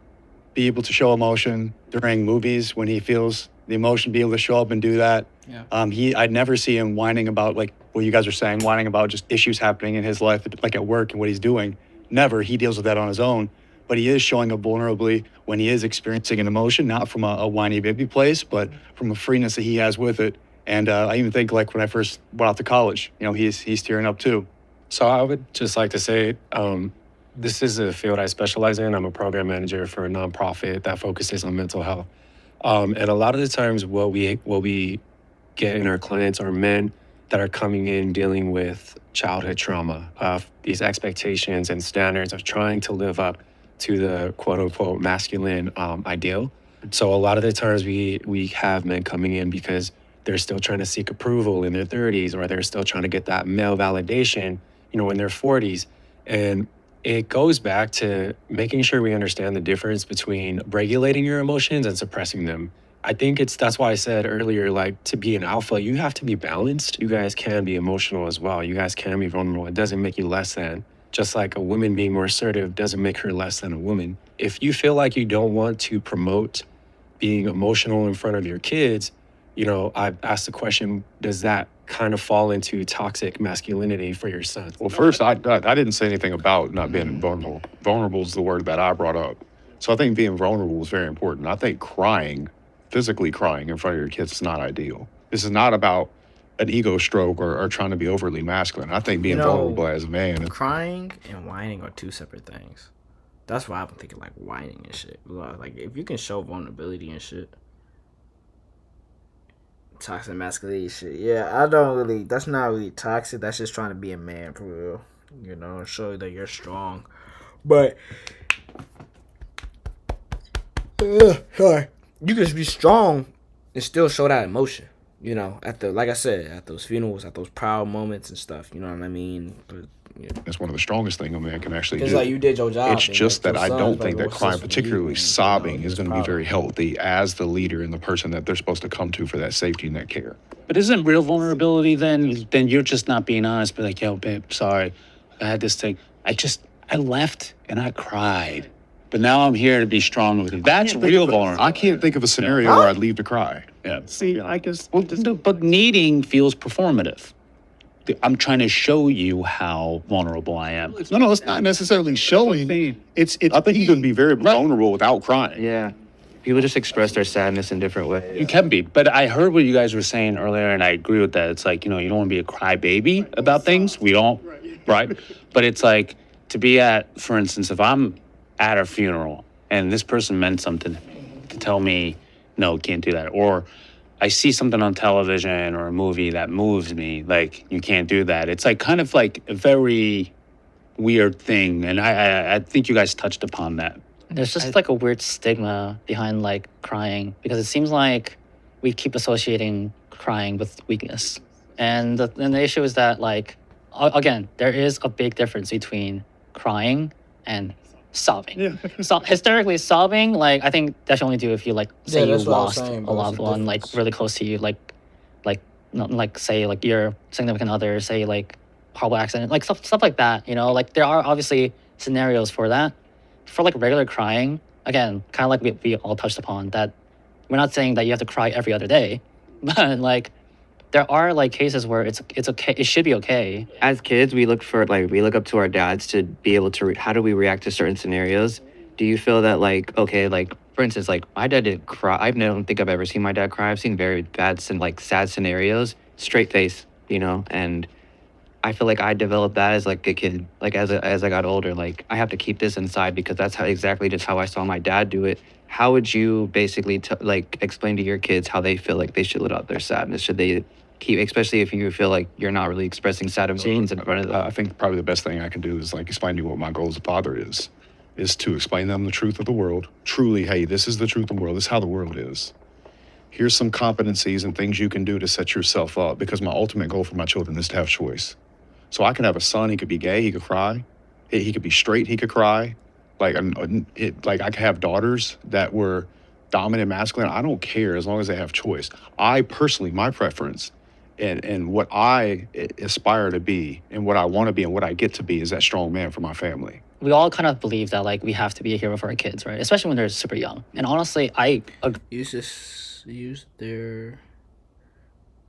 be able to show emotion. During movies, when he feels the emotion, be able to show up and do that. Yeah. I'd never see him whining about, like what you guys are saying, whining about just issues happening in his life, like at work and what he's doing. Never. He deals with that on his own. But he is showing up vulnerably when he is experiencing an emotion, not from a whiny baby place, but from a freeness that he has with it. And I even think, like when I first went off to college, you know, he's tearing up too. So I would just like to say, this is a field I specialize in. I'm a program manager for a nonprofit that focuses on mental health. And a lot of the times what we get in our clients are men that are coming in dealing with childhood trauma, of these expectations and standards of trying to live up to the quote unquote masculine ideal. So a lot of the times we have men coming in because they're still trying to seek approval in their 30s, or they're still trying to get that male validation, you know, in their 40s. And it goes back to making sure we understand the difference between regulating your emotions and suppressing them. I think that's why I said earlier, like, to be an alpha, you have to be balanced. You guys can be emotional as well. You guys can be vulnerable. It doesn't make you less than. Just like a woman being more assertive doesn't make her less than a woman. If you feel like you don't want to promote being emotional in front of your kids, you know, I've asked the question, does that kind of fall into toxic masculinity for your son? Well, first, I didn't say anything about not being vulnerable. Vulnerable is the word that I brought up. So I think being vulnerable is very important. I think physically crying in front of your kids is not ideal. This is not about an ego stroke or trying to be overly masculine. I think being vulnerable as a man. Crying and whining are two separate things. That's why I've been thinking, like, whining and shit. Like, if you can show vulnerability and shit. Toxic masculinity shit. Yeah, that's not really toxic. That's just trying to be a man, for real. You know, and show that you're strong. But, sorry. You can be strong and still show that emotion. You know, like I said, at those funerals, at those proud moments and stuff. You know what I mean? But, yeah. That's one of the strongest things a man can actually do. It's like you did your job. It's just that I don't think that crying, particularly sobbing, is going to be very healthy as the leader and the person that they're supposed to come to for that safety and that care. But isn't real vulnerability then you're just not being honest, but like, yo, babe, sorry, I had this thing. I left and I cried. But now I'm here to be strong with you. That's real vulnerability. I can't think of a scenario where I'd leave to cry. Yeah. See, I guess. But needing feels performative. I'm trying to show you how vulnerable I am. No, it's not necessarily showing. I think you can be very vulnerable without crying. Yeah. People just express their sadness in different ways. You can be, but I heard what you guys were saying earlier, and I agree with that. It's like, you know, you don't want to be a crybaby about things. We don't, right? But it's like to be at, for instance, if I'm at a funeral and this person meant something to tell me, no, can't do that, or I see something on television or a movie that moves me, like you can't do that. It's like kind of like a very weird thing, and I think you guys touched upon that. There's just like a weird stigma behind like crying because it seems like we keep associating crying with weakness. And the issue is that like, again, there is a big difference between crying and sobbing. Yeah. So hysterically sobbing, like I think that should only do if you like say you that's what I was lost saying, a bro. loved It's a one like difference. really close to you, like say like your significant other, say like horrible accident, like stuff like that. You know, like there are obviously scenarios for that. For like regular crying, again, kind of like we all touched upon that. We're not saying that you have to cry every other day, but like there are like cases where it's okay. It should be okay. As kids, we look up to our dads to be able to how do we react to certain scenarios. Do you feel that like, okay, like for instance, like my dad didn't cry. I don't think I've ever seen my dad cry. I've seen very bad like sad scenarios, straight face, you know, and I feel like I developed that as like a kid. Like as I got older, like I have to keep this inside because that's exactly just how I saw my dad do it. How would you basically like explain to your kids how they feel like they should let out their sadness? Should they keep, especially if you feel like you're not really expressing sad emotions in front of them? I think probably the best thing I can do is like explain to you what my goal as a father is to explain them the truth of the world. Truly, hey, this is the truth of the world. This is how the world is. Here's some competencies and things you can do to set yourself up, because my ultimate goal for my children is to have choice. So I can have a son, he could be gay, he could cry. He could be straight, he could cry. Like I could have daughters that were dominant masculine. I don't care as long as they have choice. I personally, my preference and what I aspire to be and what I want to be and what I get to be is that strong man for my family. We all kind of believe that like we have to be a hero for our kids, right? Especially when they're super young. And honestly, I Use their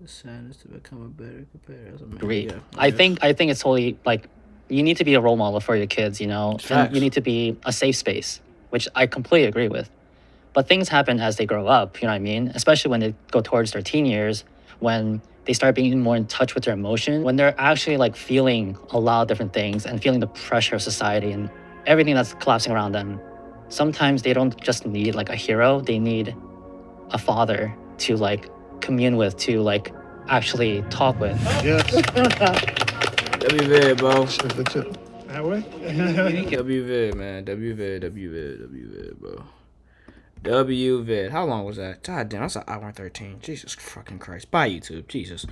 sadness to become a better competitor. agree. Yeah, I think it's totally like you need to be a role model for your kids, you know, and Facts. you need to be a safe space, which I completely agree with. But things happen as they grow up, you know what I mean? Especially when they go towards their teen years, when they start being more in touch with their emotion, when they're actually like feeling a lot of different things and feeling the pressure of society and everything that's collapsing around them. Sometimes they don't just need like a hero, they need a father to like commune with, to like actually talk with. Yes. WVID, bro. That way? WVID, man. WVID, bro. WVID. How long was that? God damn, that's an hour and 13. Jesus fucking Christ. Bye, YouTube. Jesus.